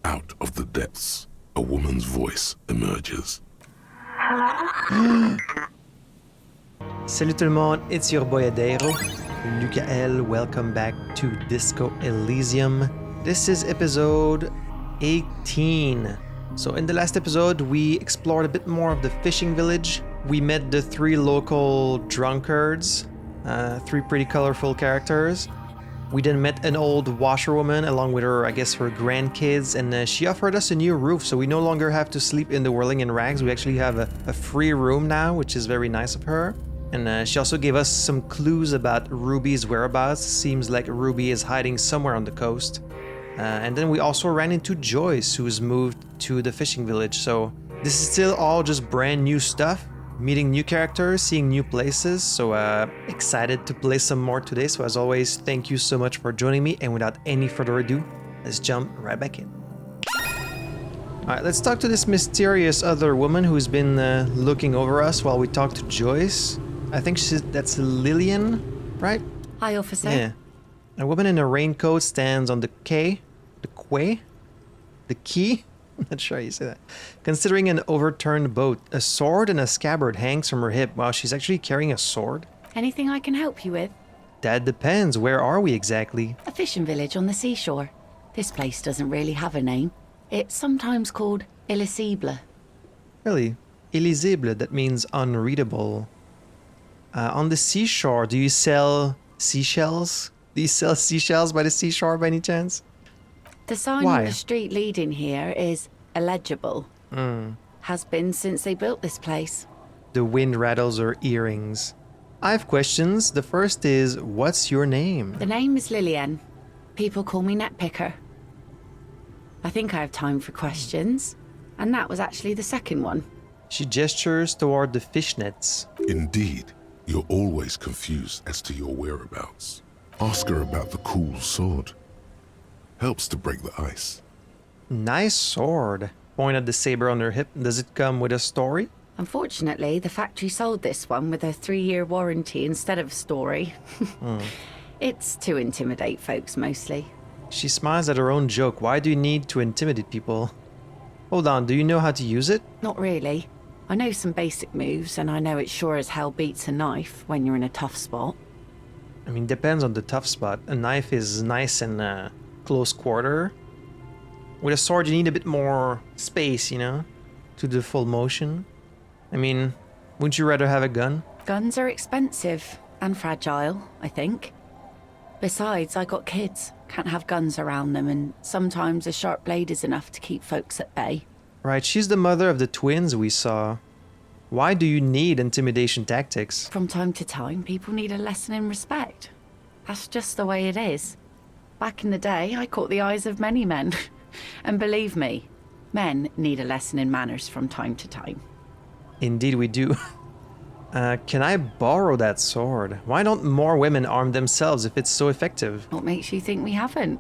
Out of the depths, a woman's voice emerges. Salut tout le monde, it's your boy Adero, Lukael. Welcome back to Disco Elysium. This is episode 18. So in the last episode, we explored a bit more of the fishing village. We met the 3 local drunkards, 3 pretty colorful characters. We then met an old washerwoman along with her, I guess, her grandkids, and she offered us a new roof, so we no longer have to sleep in the whirling in rags. We actually have a free room now, which is very nice of her. And she also gave us some clues about Ruby's whereabouts. Seems like Ruby is hiding somewhere on the coast. And then we also ran into Joyce, who's moved to the fishing village. So this is still all just brand new stuff. Meeting new characters, seeing new places, so excited to play some more today. So as always, thank you so much for joining me, and without any further ado, let's jump right back in. Alright, let's talk to this mysterious other woman who's been looking over us while we talk to Joyce. I think that's Lillian, right? Hi, officer. Yeah. A woman in a raincoat stands on the quay. The quay? I'm not sure how you say that. Considering an overturned boat, a sword and a scabbard hangs from her hip. Wow, she's actually carrying a sword? Anything I can help you with? That depends. Where are we exactly? A fishing village on the seashore. This place doesn't really have a name. It's sometimes called Illisible. Really? Illisible, that means unreadable. On the seashore, do you sell seashells? Do you sell seashells by the seashore by any chance? The sign on the street leading here is illegible. Has been since they built this place. The wind rattles her earrings. I have questions. The first is, what's your name? The name is Lillian. People call me Netpicker. I think I have time for questions. And that was actually the second one. She gestures toward the fishnets. Indeed, you're always confused as to your whereabouts. Ask her about the cool sword. Helps to break the ice. Nice sword. Point at the saber on her hip. Does it come with a story? Unfortunately, the factory sold this one with a 3-year warranty instead of a story. It's to intimidate folks mostly. She smiles at her own joke. Why do you need to intimidate people? Hold on, do you know how to use it? Not really. I know some basic moves, and I know it sure as hell beats a knife when you're in a tough spot. I mean, depends on the tough spot. A knife is nice and close quarter. With a sword, you need a bit more space, you know, to do full motion. I mean, wouldn't you rather have a gun? Guns are expensive and fragile, I think. Besides, I got kids. Can't have guns around them, and sometimes a sharp blade is enough to keep folks at bay. Right, she's the mother of the twins we saw. Why do you need intimidation tactics? From time to time, people need a lesson in respect. That's just the way it is. Back in the day, I caught the eyes of many men. And believe me, men need a lesson in manners from time to time. Indeed we do. Can I borrow that sword? Why don't more women arm themselves if it's so effective? What makes you think we haven't?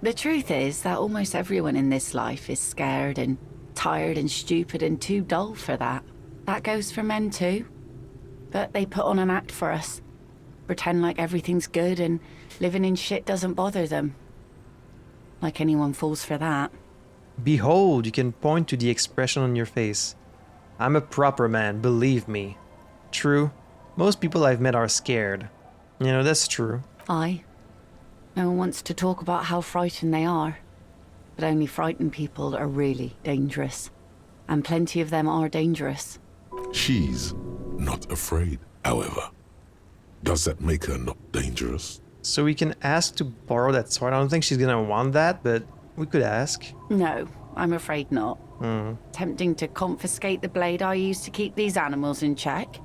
The truth is that almost everyone in this life is scared and tired and stupid and too dull for that. That goes for men too. But they put on an act for us. Pretend like everything's good and living in shit doesn't bother them. Like anyone falls for that. Behold, you can point to the expression on your face. I'm a proper man, believe me. True, most people I've met are scared. You know, that's true. Aye. No one wants to talk about how frightened they are. But only frightened people are really dangerous. And plenty of them are dangerous. She's not afraid, however. Does that make her not dangerous? So we can ask to borrow that sword. I don't think she's gonna want that, but we could ask. No, I'm afraid not. Tempting to confiscate the blade I use to keep these animals in check?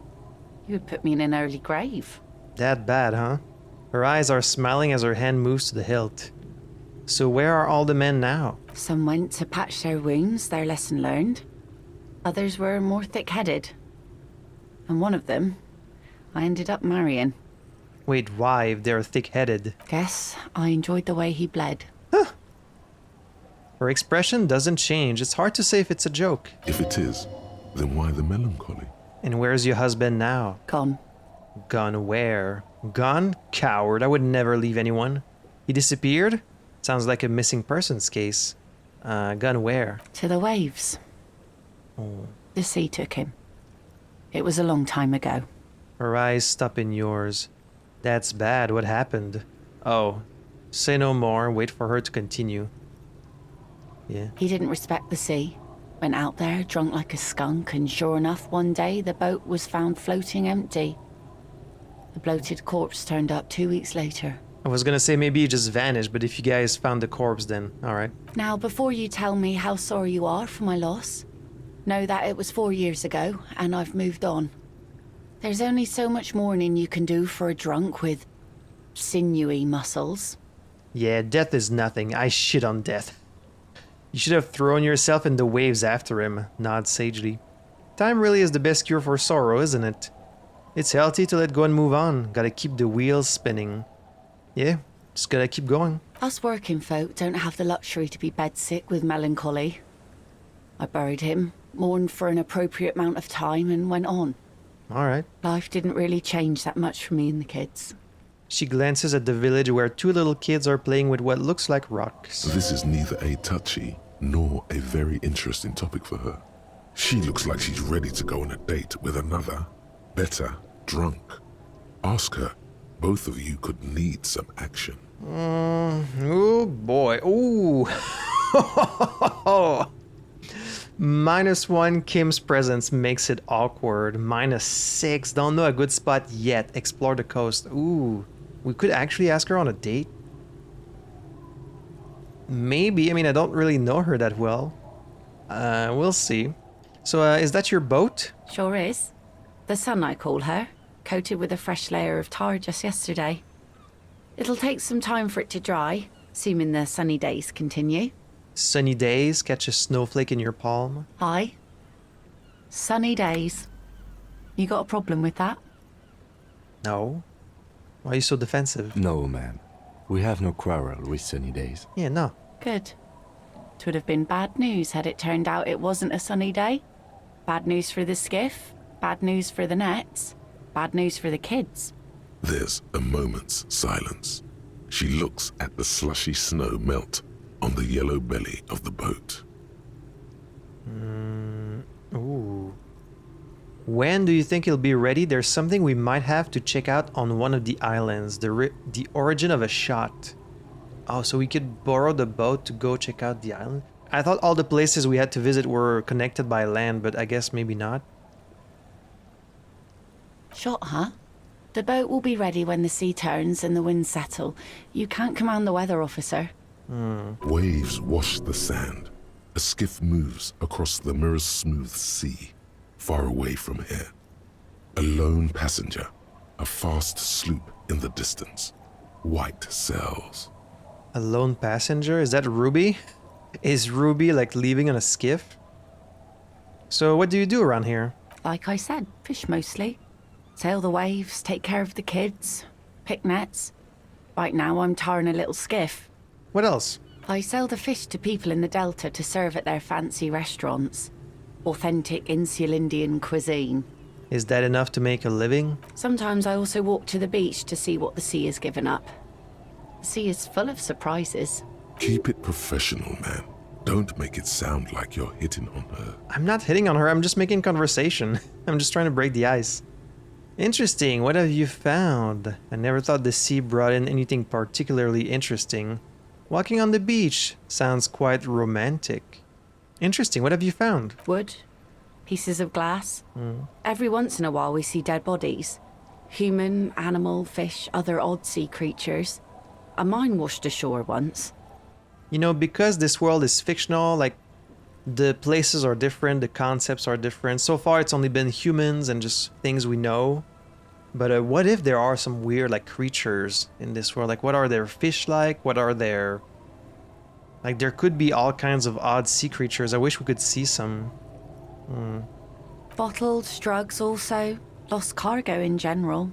You would put me in an early grave. That bad, huh? Her eyes are smiling as her hand moves to the hilt. So where are all the men now? Some went to patch their wounds, their lesson learned. Others were more thick-headed. And one of them, I ended up marrying. Wait, why, if they're thick-headed? Guess I enjoyed the way he bled. Her expression doesn't change. It's hard to say if it's a joke. If it is, then why the melancholy? And where's your husband now? Gone. Gone where? Gone? Coward. I would never leave anyone. He disappeared? Sounds like a missing persons case. Gone where? To the waves. Oh. The sea took him. It was a long time ago. Her eyes stop in yours. That's bad. What happened? Oh. Say no more. Wait for her to continue. Yeah. He didn't respect the sea. Went out there drunk like a skunk, and sure enough, one day the boat was found floating empty. The bloated corpse turned up 2 weeks later. I was gonna say maybe he just vanished, but if you guys found the corpse then, alright. Now, before you tell me how sorry you are for my loss, know that it was 4 years ago, and I've moved on. There's only so much mourning you can do for a drunk with sinewy muscles. Yeah, death is nothing. I shit on death. You should have thrown yourself in the waves after him, nods sagely. Time really is the best cure for sorrow, isn't it? It's healthy to let go and move on. Gotta keep the wheels spinning. Yeah, just gotta keep going. Us working folk don't have the luxury to be bedsick with melancholy. I buried him, mourned for an appropriate amount of time, and went on. Alright. Life didn't really change that much for me and the kids. She glances at the village where 2 little kids are playing with what looks like rocks. This is neither a touchy nor a very interesting topic for her. She looks like she's ready to go on a date with another, better, drunk. Ask her. Both of you could need some action. Oh boy. Ooh. -1 Kim's presence makes it awkward. -6. Don't know a good spot yet. Explore the coast. Ooh. We could actually ask her on a date. Maybe. I mean, I don't really know her that well. We'll see. So, is that your boat? Sure is. The sun, I call her, coated with a fresh layer of tar just yesterday. It'll take some time for it to dry, assuming the sunny days continue. Sunny days, catch a snowflake in your palm. Aye. Sunny days. You got a problem with that? No. Why are you so defensive? No, ma'am. We have no quarrel with sunny days. Yeah, no. Good. It would have been bad news had it turned out it wasn't a sunny day. Bad news for the skiff, bad news for the nets, bad news for the kids. There's a moment's silence. She looks at the slushy snow melt on the yellow belly of the boat. Ooh. When do you think it'll be ready? There's something we might have to check out on one of the islands. The origin of a shot. Oh, so we could borrow the boat to go check out the island? I thought all the places we had to visit were connected by land, but I guess maybe not. Shot, huh? The boat will be ready when the sea turns and the winds settle. You can't command the weather, officer. Waves wash the sand. A skiff moves across the mirror-smooth sea, far away from here. A lone passenger, a fast sloop in the distance. White sails. A lone passenger? Is that Ruby? Is Ruby like leaving on a skiff? So what do you do around here? Like I said, fish mostly. Sail the waves, take care of the kids, pick nets. Right now I'm tarring a little skiff. What else? I sell the fish to people in the Delta to serve at their fancy restaurants. Authentic Insular Indian cuisine. Is that enough to make a living? Sometimes I also walk to the beach to see what the sea has given up. The sea is full of surprises. Keep it professional, man. Don't make it sound like you're hitting on her. I'm not hitting on her, I'm just making conversation. I'm just trying to break the ice. Interesting, what have you found? I never thought the sea brought in anything particularly interesting. Walking on the beach sounds quite romantic. Interesting, what have you found? Wood, pieces of glass. Every once in a while we see dead bodies. Human, animal, fish, other odd sea creatures. A mine washed ashore once. You know, because this world is fictional, like, the places are different, the concepts are different. So far, it's only been humans and just things we know. But what if there are some weird, like, creatures in this world? Like, what are their fish like? What are their... Like, there could be all kinds of odd sea creatures. I wish we could see some. Bottled drugs also. Lost cargo in general.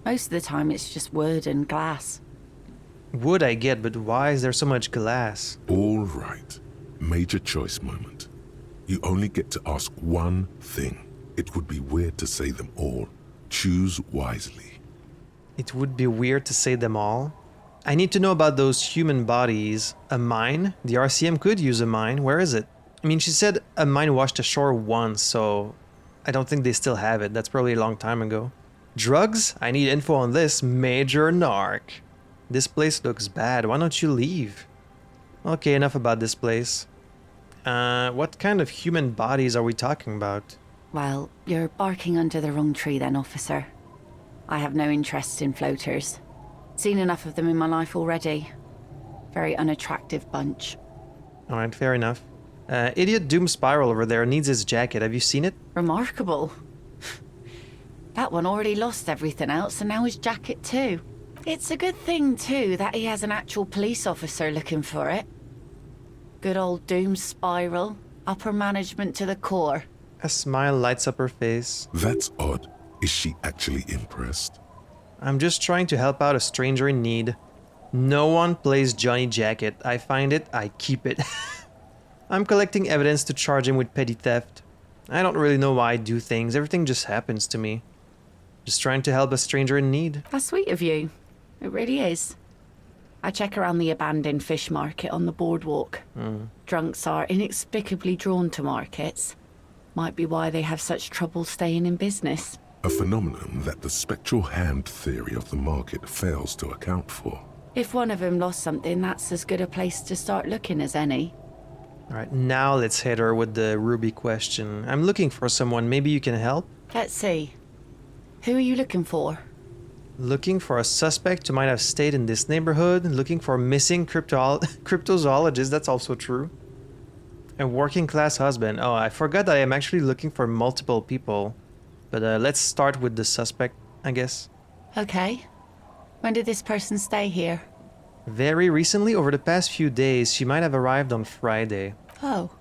Most of the time it's just wood and glass. Wood I get, but why is there so much glass? All right. Major choice moment. You only get to ask one thing. It would be weird to say them all. Choose wisely. It would be weird to say them all. I need to know about those human bodies. A mine? The RCM could use a mine. Where is it? I mean, she said a mine washed ashore once, so I don't think they still have it. That's probably a long time ago. Drugs? I need info on this. Major narc. This place looks bad. Why don't you leave? Okay, enough about this place. What kind of human bodies are we talking about? Well, you're barking under the wrong tree then, officer. I have no interest in floaters. Seen enough of them in my life already. Very unattractive bunch. Alright, fair enough. Idiot Doom Spiral over there needs his jacket. Have you seen it? Remarkable. That one already lost everything else and now his jacket too. It's a good thing too that he has an actual police officer looking for it. Good old Doom Spiral. Upper management to the core. A smile lights up her face. That's odd. Is she actually impressed? I'm just trying to help out a stranger in need. No one plays Johnny Jacket. I find it, I keep it. I'm collecting evidence to charge him with petty theft. I don't really know why I do things. Everything just happens to me. Just trying to help a stranger in need. That's sweet of you. It really is. I check around the abandoned fish market on the boardwalk. Drunks are inexplicably drawn to markets. Might be why they have such trouble staying in business. A phenomenon that the spectral hand theory of the market fails to account for. If one of them lost something, that's as good a place to start looking as any. Alright, now let's hit her with the Ruby question. I'm looking for someone. Maybe you can help? Let's see. Who are you looking for? Looking for a suspect who might have stayed in this neighborhood. Looking for a missing cryptozoologist. That's also true. A working class husband. Oh, I forgot that I am actually looking for multiple people. But let's start with the suspect, I guess. Okay. When did this person stay here? Very recently, over the past few days. She might have arrived on Friday. Oh.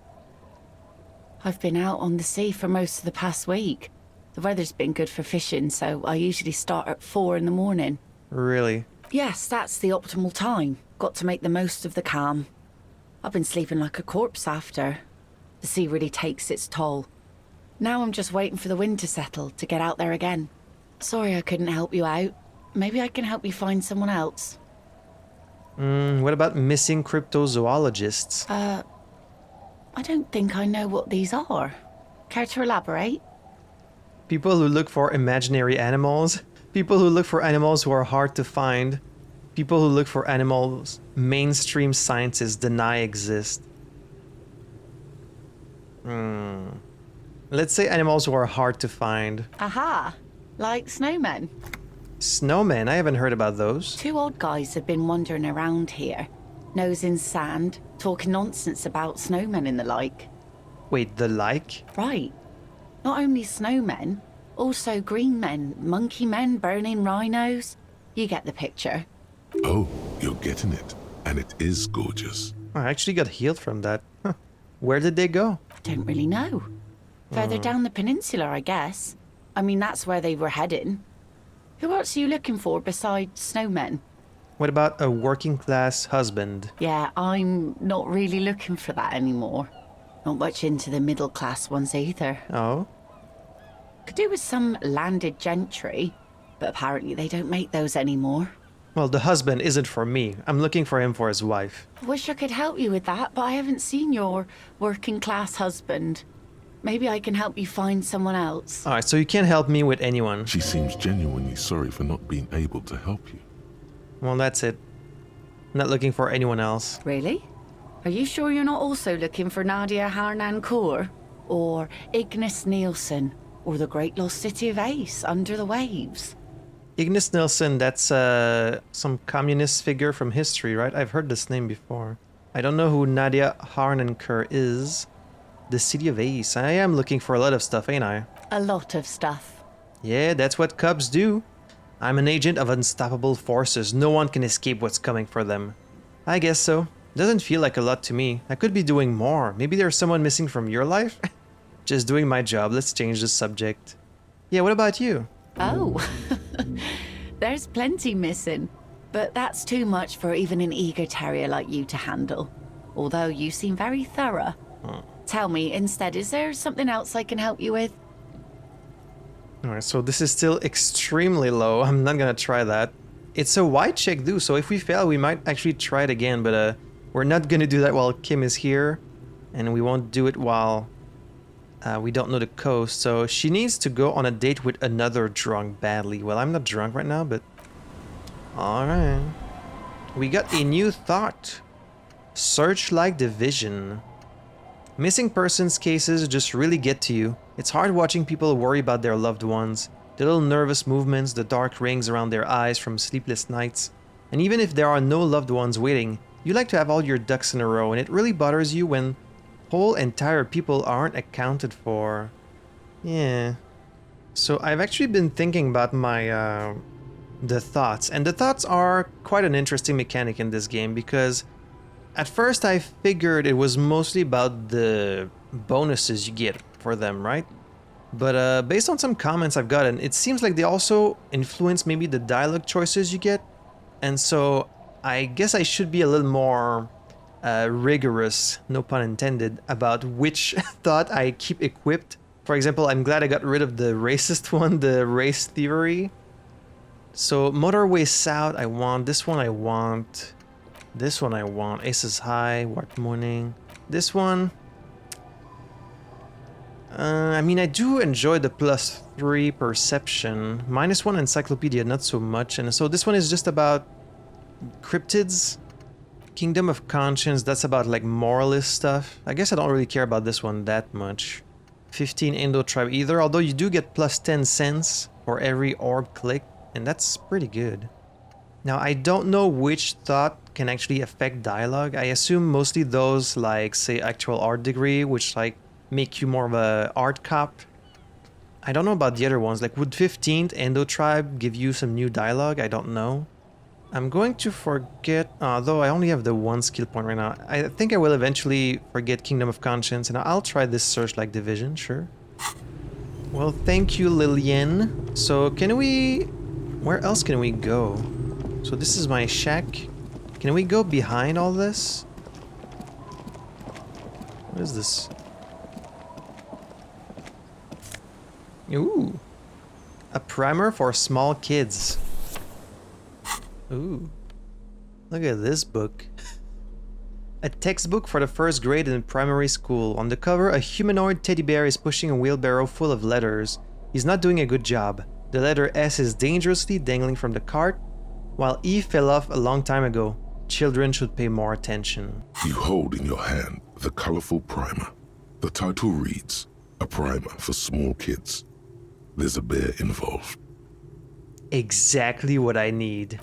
I've been out on the sea for most of the past week. The weather's been good for fishing, so I usually start at 4 in the morning. Really? Yes, that's the optimal time. Got to make the most of the calm. I've been sleeping like a corpse after. The sea really takes its toll. Now I'm just waiting for the wind to settle to get out there again. Sorry I couldn't help you out. Maybe I can help you find someone else. What about missing cryptozoologists? I don't think I know what these are. Care to elaborate? People who look for imaginary animals. People who look for animals who are hard to find. People who look for animals mainstream scientists deny exist. Let's say animals who are hard to find. Aha! Like snowmen. Snowmen? I haven't heard about those. 2 odd guys have been wandering around here. Nose in sand, talking nonsense about snowmen and the like. Wait, the like? Right. Not only snowmen, also green men, monkey men burning rhinos. You get the picture. Oh, you're getting it. And it is gorgeous. I actually got healed from that. Huh. Where did they go? I don't really know. Further down the peninsula, I guess. I mean, that's where they were heading. Who else are you looking for besides snowmen? What about a working class husband? Yeah, I'm not really looking for that anymore. Not much into the middle class ones either. Oh? Could do with some landed gentry, but apparently they don't make those anymore. Well, the husband isn't for me. I'm looking for him for his wife. Wish I could help you with that, but I haven't seen your working class husband. Maybe I can help you find someone else. Alright, so you can't help me with anyone. She seems genuinely sorry for not being able to help you. Well, that's it. Not looking for anyone else. Really? Are you sure you're not also looking for Nadia Harnancourt? Or Ignis Nielsen? Or the great lost city of Ace under the waves? Ignis Nilsson, that's some communist figure from history, right? I've heard this name before. I don't know who Nadia Harnancourt is. The city of Ace. I am looking for a lot of stuff, ain't I? A lot of stuff. Yeah, that's what cubs do. I'm an agent of unstoppable forces. No one can escape what's coming for them. I guess so. Doesn't feel like a lot to me. I could be doing more. Maybe there's someone missing from your life? Just doing my job. Let's change the subject. Yeah, what about you? Oh, there's plenty missing. But that's too much for even an eager terrier like you to handle. Although you seem very thorough. Tell me, instead, is there something else I can help you with? Alright, so this is still extremely low. I'm not gonna try that. It's a white check do, so if we fail, we might actually try it again, but we're not gonna do that while Kim is here, and we won't do it while we don't know the coast. So she needs to go on a date with another drunk badly. Well, I'm not drunk right now, but alright. We got a new thought. Searchlight Division. Missing persons cases just really get to you. It's hard watching people worry about their loved ones. The little nervous movements, the dark rings around their eyes from sleepless nights. And even if there are no loved ones waiting, you like to have all your ducks in a row, and it really bothers you when whole entire people aren't accounted for. Yeah. So I've actually been thinking about my the thoughts, and the thoughts are quite an interesting mechanic in this game, because at first I figured it was mostly about the bonuses you get for them, right? But based on some comments I've gotten, it seems like they also influence maybe the dialogue choices you get. And so I guess I should be a little more rigorous, no pun intended, about which thought I keep equipped. For example, I'm glad I got rid of the racist one, the race theory. So motorway south, I want. This one I want. This one I want. Aces high, Wart morning. This one. I mean, I do enjoy the +3 perception. -1 encyclopedia, not so much. And so this one is just about cryptids. Kingdom of Conscience, that's about like moralist stuff. I guess I don't really care about this one that much. 15 Indo tribe either, although you do get +10 cents for every orb click, and that's pretty good. Now, I don't know which thought can actually affect dialogue. I assume mostly those like, say, actual art degree, which like make you more of a art cop. I don't know about the other ones. Like, would 15th Endo Tribe give you some new dialogue? I don't know. I'm going to forget, though I only have the one skill point right now. I think I will eventually forget Kingdom of Conscience, and I'll try this Searchlight Division, sure. Well, thank you, Lillian. So, can we... where else can we go? So this is my shack. Can we go behind all this? What is this? Ooh. A primer for small kids. Ooh. Look at this book. A textbook for the first grade in primary school. On the cover, a humanoid teddy bear is pushing a wheelbarrow full of letters. He's not doing a good job. The letter S is dangerously dangling from the cart, while E fell off a long time ago. Children should pay more attention. You hold in your hand the colorful primer. The title reads, A Primer for Small Kids. There's a bear involved. Exactly what I need.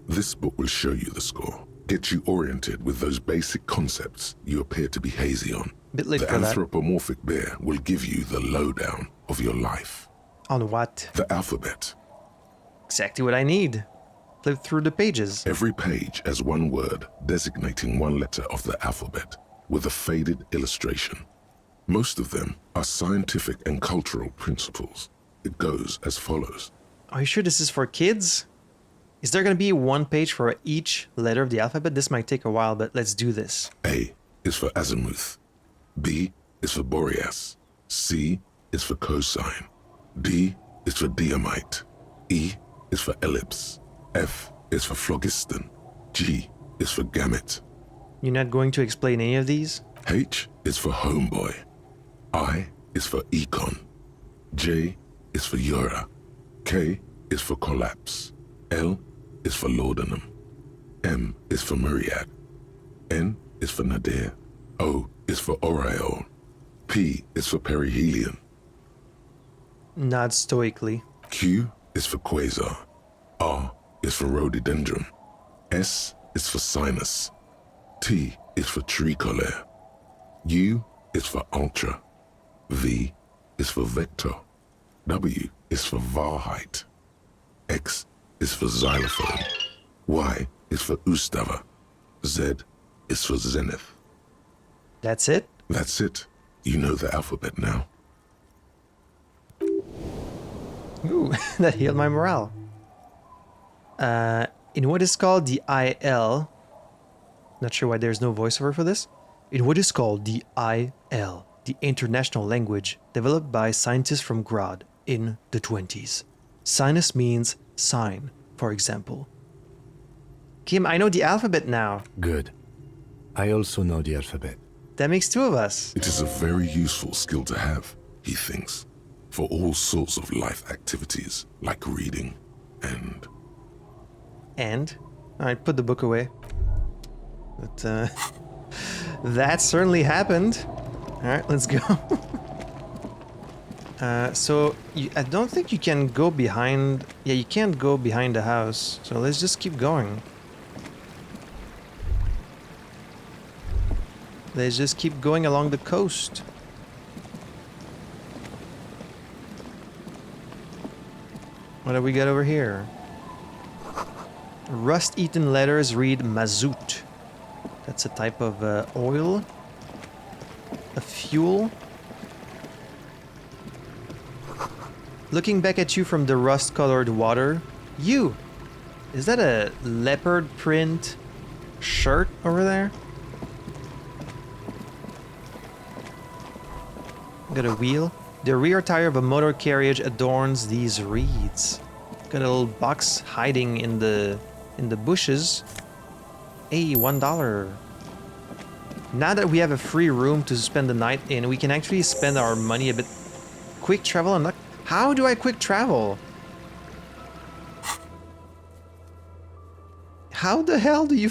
This book will show you the score. Get you oriented with those basic concepts you appear to be hazy on. Bit late The for that. anthropomorphic bear will give you the lowdown of your life. On what? The alphabet. Exactly what I need. Flip through the pages. Every page has one word designating one letter of the alphabet with a faded illustration. Most of them are scientific and cultural principles. It goes as follows. Are you sure this is for kids? Is there going to be one page for each letter of the alphabet? This might take a while, but let's do this. A is for azimuth. B is for Boreas. C is for cosine. D is for diamite. E is for ellipse. F is for phlogiston. G is for gamete. You're not going to explain any of these? H is for homeboy. I is for econ. J is for Eura. K is for collapse. L is for laudanum. M is for myriad. N is for nadir. O is for aureole. P is for perihelion. Nod stoically. Q is for quasar. R is for rhododendron. S is for sinus. T is for tricolor. U is for ultra. V is for vector. W is for Wahrheit. X is for xylophone. Y is for Ustava. Z is for zenith. That's it? That's it. You know the alphabet now. Ooh, that healed my morale. In what is called the IL, not sure why there's no voiceover for this. In what is called the IL, the international language developed by scientists from Grad in the 20s. Sinus means sign for example. Kim, I know the alphabet now. Good. I also know the alphabet. That makes two of us. It is a very useful skill to have, he thinks, for all sorts of life activities like reading and... And? Alright, put the book away. But, that certainly happened. Alright, let's go. So, I don't think you can go behind... Yeah, you can't go behind the house. So let's just keep going. Let's just keep going along the coast. What have we got over here? Rust-eaten letters read mazout. That's a type of oil. A fuel. Looking back at you from the rust-colored water. You! Is that a leopard print shirt over there? Got a wheel. The rear tire of a motor carriage adorns these reeds. Got a little box hiding in the bushes. Hey, $1. Now that we have a free room to spend the night in, we can actually spend our money a bit. Quick travel and luck. How do I quick travel? How the hell do you...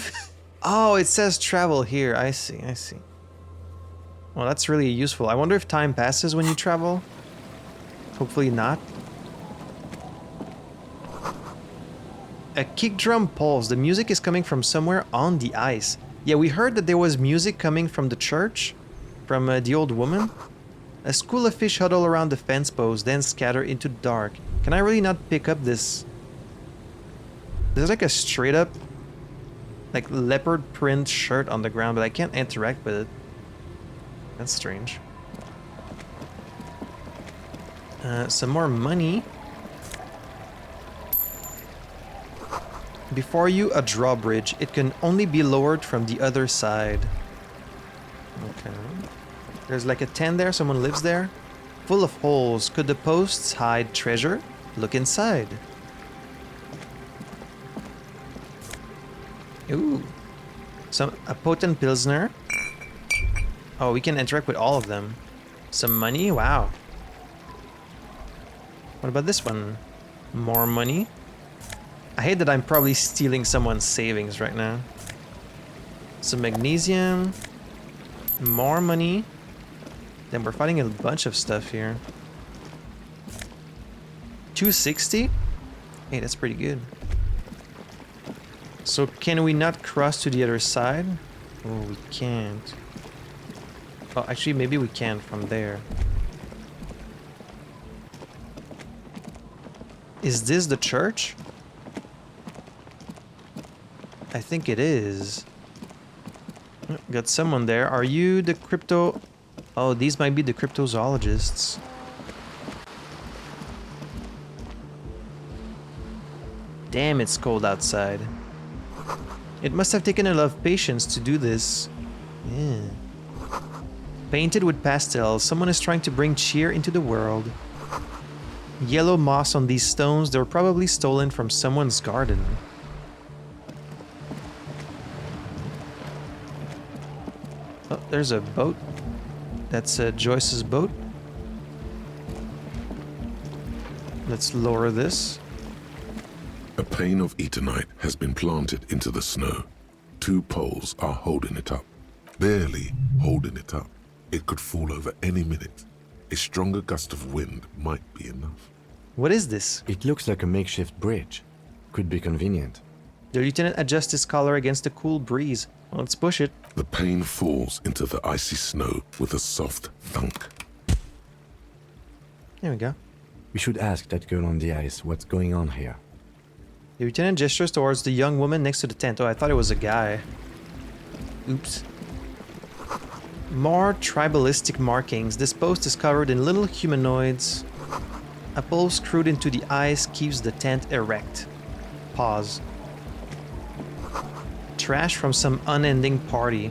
Oh, it says travel here. I see, I see. Well, that's really useful. I wonder if time passes when you travel. Hopefully not. A kick drum pulse. The music is coming from somewhere on the ice. Yeah, we heard that there was music coming from the church. From the old woman. A school of fish huddle around the fence post, then scatter into the dark. Can I really not pick up this? There's like a straight up like leopard print shirt on the ground, but I can't interact with it. That's strange. Some more money. Before you, a drawbridge. It can only be lowered from the other side. Okay. There's like a tent there. Someone lives there. Full of holes. Could the posts hide treasure? Look inside. Ooh. A potent pilsner. Oh, we can interact with all of them. Some money? Wow. What about this one? More money? I hate that I'm probably stealing someone's savings right now. Some magnesium. More money. Then we're fighting a bunch of stuff here. 260? Hey, that's pretty good. So can we not cross to the other side? Oh, we can't. Oh, actually, maybe we can from there. Is this the church? I think it is. Got someone there. Are you the crypto... Oh, these might be the cryptozoologists. Damn, it's cold outside. It must have taken a lot of patience to do this. Yeah. Painted with pastels, someone is trying to bring cheer into the world. Yellow moss on these stones, they were probably stolen from someone's garden. Oh, there's a boat. That's Joyce's boat. Let's lower this. A pane of eternite has been planted into the snow. 2 poles are holding it up. Barely holding it up. It could fall over any minute. A stronger gust of wind might be enough. What is this? It looks like a makeshift bridge. Could be convenient. The lieutenant adjusts his collar against the cool breeze. Well, let's push it. The pane falls into the icy snow with a soft thunk. There we go. We should ask that girl on the ice what's going on here. The lieutenant gestures towards the young woman next to the tent. Oh, I thought it was a guy. Oops. More tribalistic markings. This post is covered in little humanoids. A pole screwed into the ice keeps the tent erect. Pause. Trash from some unending party.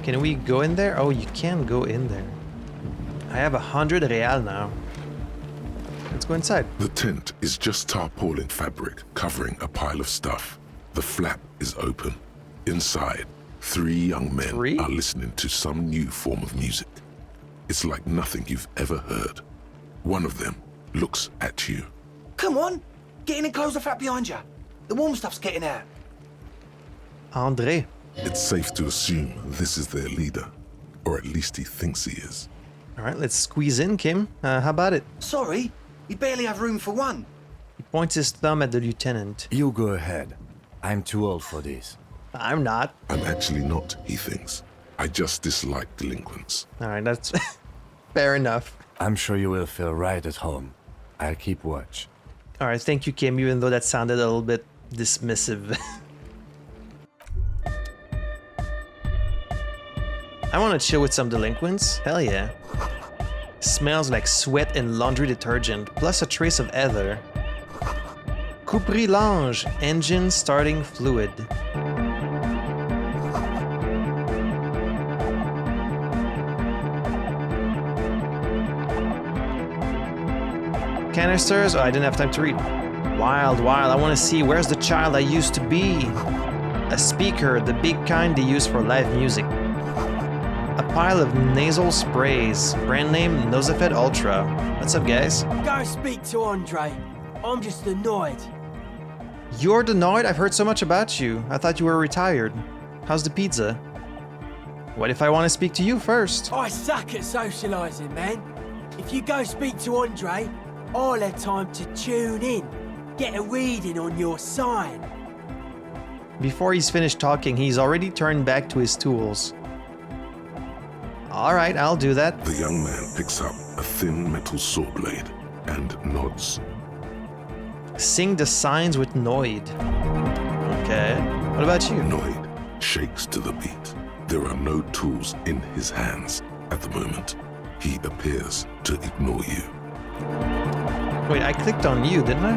Can we go in there? Oh, you can go in there. I have 100 real now. let's go inside. The tent is just tarpaulin fabric covering a pile of stuff. The flap is open. Inside, 3 young men are listening to some new form of music. It's like nothing you've ever heard. One of them looks at you. Come on, get in and close the flap behind you. The warm stuff's getting out. André. It's safe to assume this is their leader, or at least he thinks he is. All right, let's squeeze in, Kim. How about it? Sorry, we barely have room for one. He points his thumb at the lieutenant. You go ahead. I'm too old for this. I'm not. I'm actually not, he thinks. I just dislike delinquents. All right, that's fair enough. I'm sure you will feel right at home. I'll keep watch. All right, thank you, Kim, even though that sounded a little bit dismissive. I want to chill with some delinquents. Hell yeah. Smells like sweat and laundry detergent, plus a trace of ether. Couperie Lange, engine starting fluid. Canisters? Oh, I didn't have time to read. Wild, I want to see where's the child I used to be. A speaker, the big kind they use for live music. A pile of nasal sprays, brand name Nosafed Ultra. What's up, guys? Go speak to Andre. I'm just annoyed. You're annoyed? I've heard so much about you. I thought you were retired. How's the pizza? What if I want to speak to you first? I suck at socialising, man. If you go speak to Andre, I'll have time to tune in, get a reading on your sign. Before he's finished talking, he's already turned back to his tools. All right, I'll do that. The young man picks up a thin metal saw blade and nods. Sing the signs with Noid. Okay. What about you? Noid shakes to the beat. There are no tools in his hands at the moment. He appears to ignore you. Wait, I clicked on you, didn't I?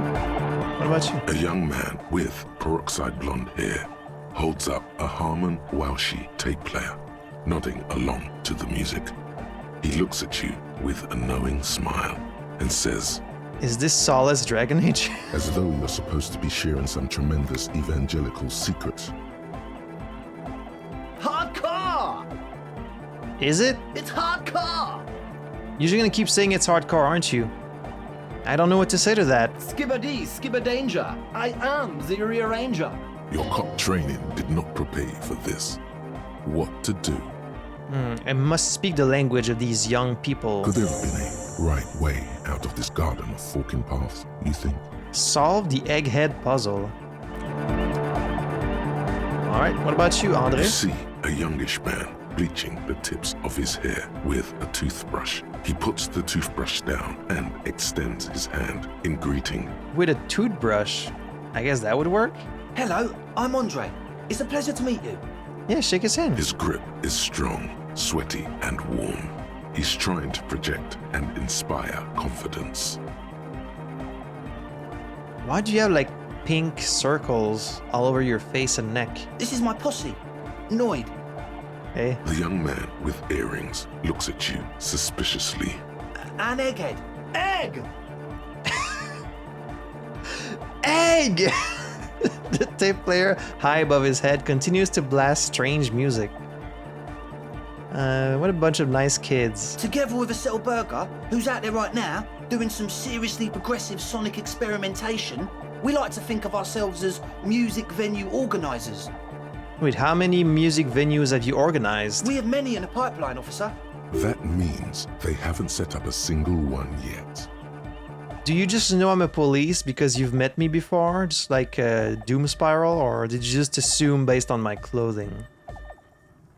What about you? A young man with peroxide blonde hair holds up a Harman Walshi tape player, nodding along to the music. He looks at you with a knowing smile and says, Is this Solace Dragon Age? as though you're supposed to be sharing some tremendous evangelical secret. Hardcore! Is it? It's hardcore! You're gonna keep saying it's hardcore, aren't you? I don't know what to say to that. Skibber-dee, skibber-danger. I am the rearranger. Your cop training did not prepare you for this. What to do? I must speak the language of these young people. Could there have been a right way out of this garden of forking paths, you think? Solve the egghead puzzle. Alright, what about you, You Andre? see a youngish man bleaching the tips of his hair with a toothbrush. He puts the toothbrush down and extends his hand in greeting. With a toothbrush. I guess that would work? Hello, I'm Andre. It's a pleasure to meet you. Yeah, shake his hand. His grip is strong, sweaty, and warm. He's trying to project and inspire confidence. Why do you have like pink circles all over your face and neck? This is my posse, Noid. Hey, The young man with earrings looks at you suspiciously. An egghead. Egg! egg! The tape player high above his head continues to blast strange music. What a bunch of nice kids. Together with a Settle Burger, who's out there right now, doing some seriously progressive sonic experimentation, we like to think of ourselves as music venue organisers. Wait, how many music venues have you organized? We have many in the pipeline, officer. That means they haven't set up a single one yet. Do you just know I'm a police because you've met me before? Just like a doom spiral? Or did you just assume based on my clothing?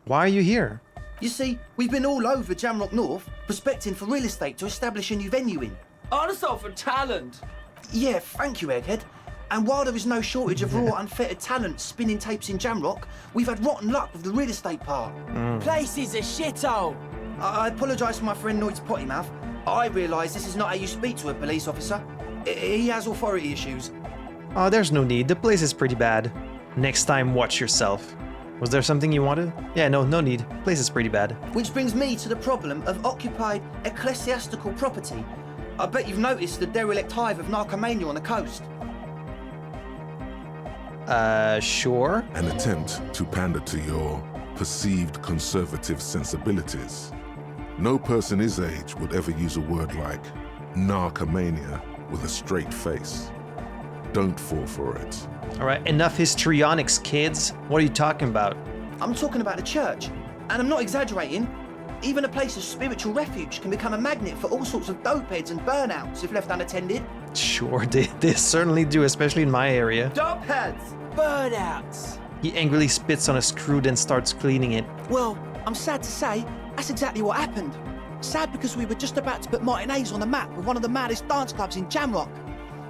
Why are you here? You see, we've been all over Jamrock North, prospecting for real estate to establish a new venue in. Also for talent. Yeah, thank you, Egghead. And while there is no shortage of raw, unfettered talent spinning tapes in Jamrock, we've had rotten luck with the real estate part. Place is a shithole. I apologise for my friend Noid's potty mouth. I realise this is not how you speak to a police officer. He has authority issues. Oh, there's no need. The place is pretty bad. Next time, watch yourself. Was there something you wanted? Yeah, no need. Place is pretty bad. Which brings me to the problem of occupied ecclesiastical property. I bet you've noticed the derelict hive of narcomania on the coast. Sure. An attempt to pander to your perceived conservative sensibilities. No person his age would ever use a word like narcomania with a straight face. Don't fall for it. All right, enough histrionics, kids. What are you talking about? I'm talking about the church, and I'm not exaggerating. Even a place of spiritual refuge can become a magnet for all sorts of dopeheads and burnouts if left unattended. Sure, they certainly do, especially in my area. Dopeheads! Burnouts. He angrily spits on a screw, then starts cleaning it. Well, I'm sad to say, that's exactly what happened. Sad because we were just about to put Martinez on the map with one of the maddest dance clubs in Jamrock.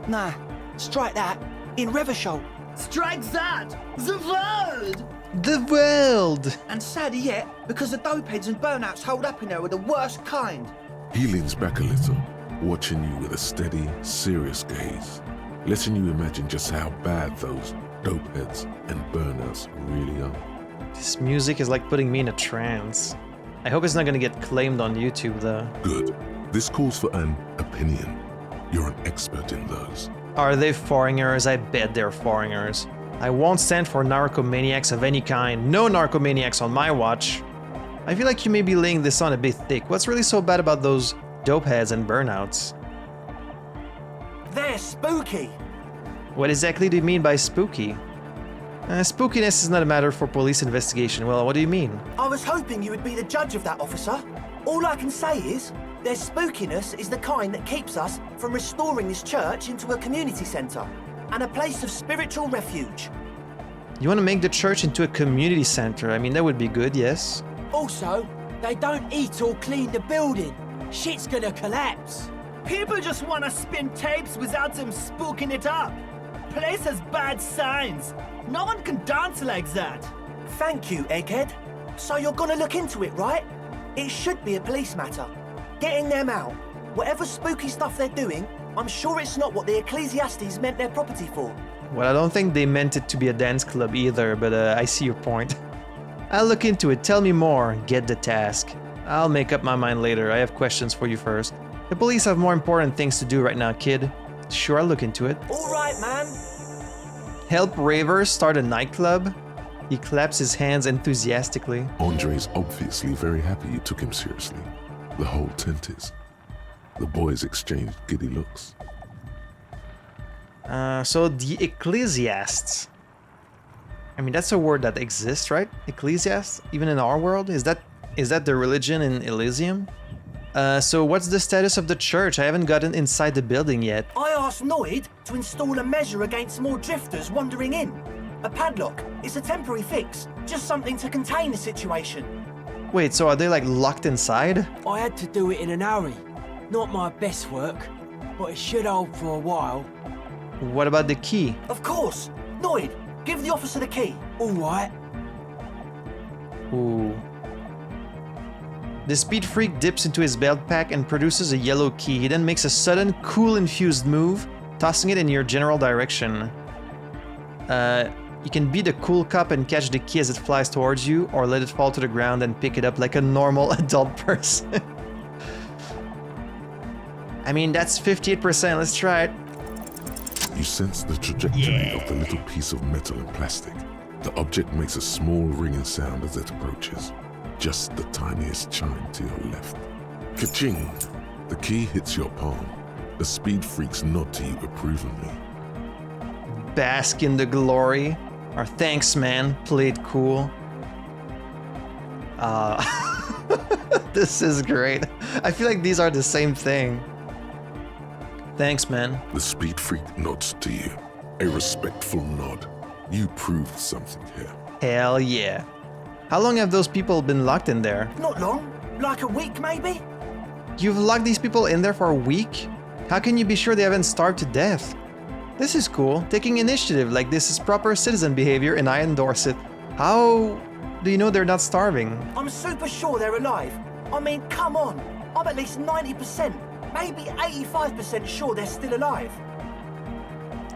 Nah, strike that. In Revachol. Strike that! The world! The world! And sadder yet, because the dopeheads and burnouts holed up in there are the worst kind. He leans back a little, watching you with a steady, serious gaze, letting you imagine just how bad those dopeheads and burnouts really are. This music is like putting me in a trance. I hope it's not gonna get claimed on YouTube, though. Good. This calls for an opinion. You're an expert in those. Are they foreigners? I bet they're foreigners. I won't stand for narcomaniacs of any kind. No narcomaniacs on my watch. I feel like you may be laying this on a bit thick. What's really so bad about those dopeheads and burnouts? They're spooky. What exactly do you mean by spooky? Spookiness is not a matter for police investigation. Well, what do you mean? I was hoping you would be the judge of that, officer. All I can say is, their spookiness is the kind that keeps us from restoring this church into a community centre and a place of spiritual refuge. You want to make the church into a community center? I mean, that would be good, yes. Also, they don't eat or clean the building. Shit's gonna collapse. People just want to spin tapes without them spooking it up. Place has bad signs. No one can dance like that. Thank you, Egghead. So you're gonna look into it, right? It should be a police matter. Getting them out. Whatever spooky stuff they're doing, I'm sure it's not what the Ecclesiastes meant their property for. Well, I don't think they meant it to be a dance club either, but I see your point. I'll look into it. Tell me more. Get the task. I'll make up my mind later. I have questions for you first. The police have more important things to do right now, kid. Sure, I'll look into it. All right, man. Help ravers start a nightclub? He claps his hands enthusiastically. Andre's obviously very happy you took him seriously. The whole tent is. The boys exchanged giddy looks. So the Ecclesiasts. I mean, that's a word that exists, right? Ecclesiasts? Even in our world? Is that the religion in Elysium? So what's the status of the church? I haven't gotten inside the building yet. I asked Noid to install a measure against more drifters wandering in. A padlock. It's a temporary fix. Just something to contain the situation. Wait, so are they like locked inside? I had to do it in an hurry. Not my best work, but it should hold for a while. What about the key? Of course. Noid, give the officer the key. All right. Ooh. The speed freak dips into his belt pack and produces a yellow key. He then makes a sudden, cool-infused move, tossing it in your general direction. You can be the cool cop and catch the key as it flies towards you, or let it fall to the ground and pick it up like a normal adult person. I mean, that's 58%. Let's try it. You sense the trajectory of the little piece of metal and plastic. The object makes a small ringing sound as it approaches. Just the tiniest chime to your left. Ka-ching! The key hits your palm. The speed freaks nod to you approvingly. Bask in the glory. Or thanks, man. Played cool. This is great. I feel like these are the same thing. Thanks, man. The speed freak nods to you. A respectful nod. You proved something here. Hell yeah. How long have those people been locked in there? Not long. Like a week, maybe? You've locked these people in there for a week? How can you be sure they haven't starved to death? This is cool. Taking initiative like this is proper citizen behavior and I endorse it. How do you know they're not starving? I'm super sure they're alive. I mean, come on. I'm at least 90%, maybe 85% sure they're still alive.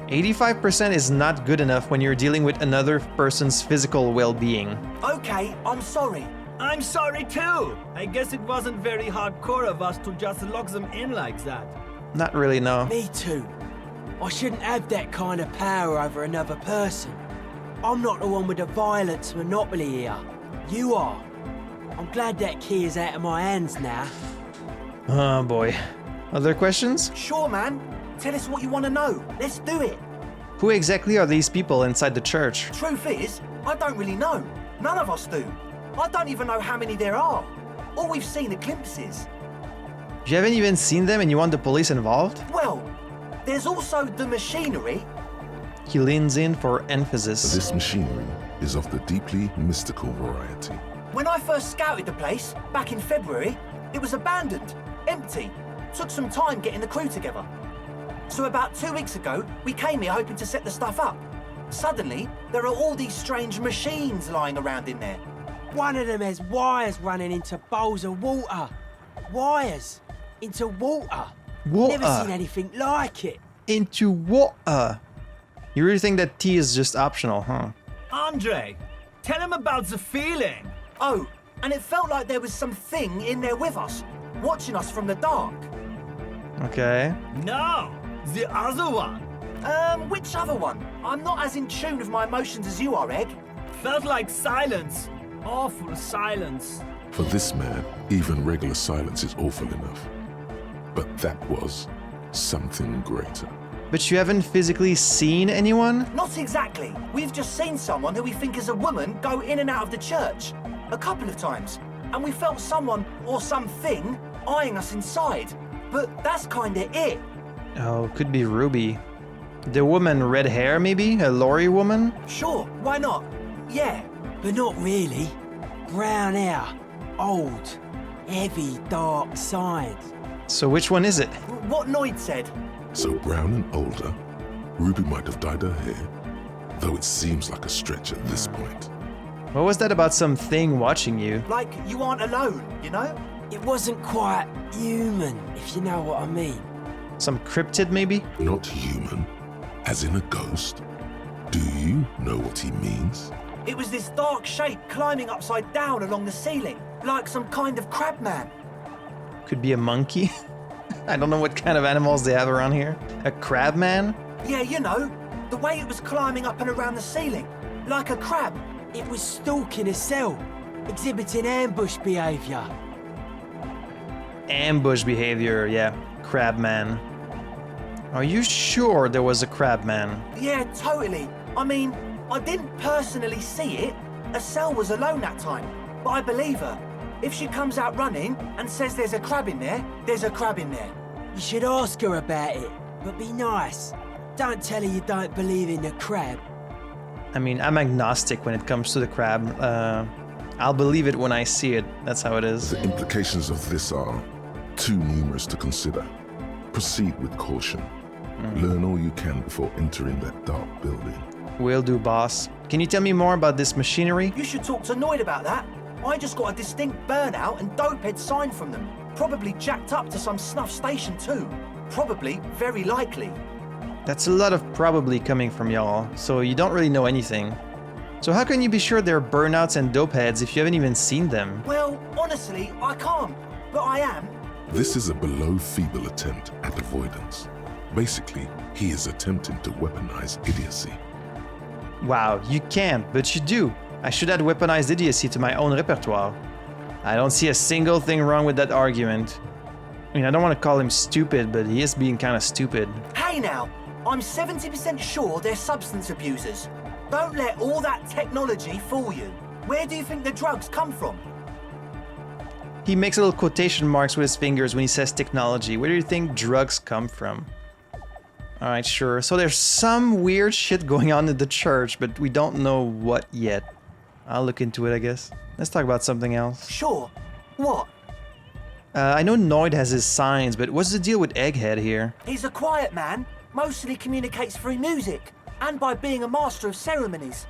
85% is not good enough when you're dealing with another person's physical well-being. Okay, I'm sorry. I'm sorry too. I guess it wasn't very hardcore of us to just lock them in like that. Not really, no. Me too. I shouldn't have that kind of power over another person. I'm not the one with the violence monopoly here. You are. I'm glad that key is out of my hands now. Oh boy. Other questions? Sure, man. Tell us what you want to know. Let's do it. Who exactly are these people inside the church? Truth is, I don't really know. None of us do. I don't even know how many there are. All we've seen are glimpses. You haven't even seen them and you want the police involved? Well, there's also the machinery. He leans in for emphasis. This machinery is of the deeply mystical variety. When I first scouted the place, back in February, it was abandoned, empty. Took some time getting the crew together. So about 2 weeks ago, we came here hoping to set the stuff up. Suddenly, there are all these strange machines lying around in there. One of them has wires running into bowls of water. Wires into water. Water. Never seen anything like it. Into water. You really think that tea is just optional, huh? Andre, tell him about the feeling. Oh, and it felt like there was something in there with us, watching us from the dark. Okay. No, the other one. Which other one? I'm not as in tune with my emotions as you are, Egg. Felt like silence. Awful silence. For this man, even regular silence is awful enough. But that was something greater. But you haven't physically seen anyone? Not exactly. We've just seen someone who we think is a woman go in and out of the church. A couple of times. And we felt someone or something eyeing us inside. But that's kinda it. Oh, could be Ruby. The woman, red hair maybe? A lorry woman? Sure, why not? Yeah. But not really. Brown hair. Old. Heavy, dark sides. So which one is it? What Noid said. So brown and older, Ruby might have dyed her hair, though it seems like a stretch at this point. What was that about some thing watching you? Like you aren't alone, you know? It wasn't quite human, if you know what I mean. Some cryptid maybe? Not human, as in a ghost. Do you know what he means? It was this dark shape climbing upside down along the ceiling, like some kind of crab man. Could be a monkey? I don't know what kind of animals they have around here. A crab man? Yeah, you know, the way it was climbing up and around the ceiling, like a crab. It was stalking a cell, exhibiting ambush behavior. Ambush behavior, yeah. Crab man. Are you sure there was a crab man? Yeah, totally. I mean, I didn't personally see it. Estelle was alone that time, but I believe her. If she comes out running and says there's a crab in there, there's a crab in there. You should ask her about it, but be nice. Don't tell her you don't believe in the crab. I mean, I'm agnostic when it comes to the crab. I'll believe it when I see it. That's how it is. The implications of this are too numerous to consider. Proceed with caution. Learn all you can before entering that dark building. Will do, boss. Can you tell me more about this machinery? You should talk to Noid about that. I just got a distinct burnout and dopehead sign from them. Probably jacked up to some snuff station too. Probably, very likely. That's a lot of probably coming from y'all, so you don't really know anything. So how can you be sure they're burnouts and dopeheads if you haven't even seen them? Well, honestly, I can't. But I am. This is a below feeble attempt at avoidance. Basically, he is attempting to weaponize idiocy. Wow, you can't, but you do. I should add weaponized idiocy to my own repertoire. I don't see a single thing wrong with that argument. I mean, I don't want to call him stupid, but he is being kind of stupid. Hey now, I'm 70% sure they're substance abusers. Don't let all that technology fool you. Where do you think the drugs come from? He makes little quotation marks with his fingers when he says technology. Where do you think drugs come from? Alright, sure. So there's some weird shit going on in the church, but we don't know what yet. I'll look into it, I guess. Let's talk about something else. Sure. What? I know Noid has his signs, but what's the deal with Egghead here? He's a quiet man, mostly communicates through music, and by being a master of ceremonies.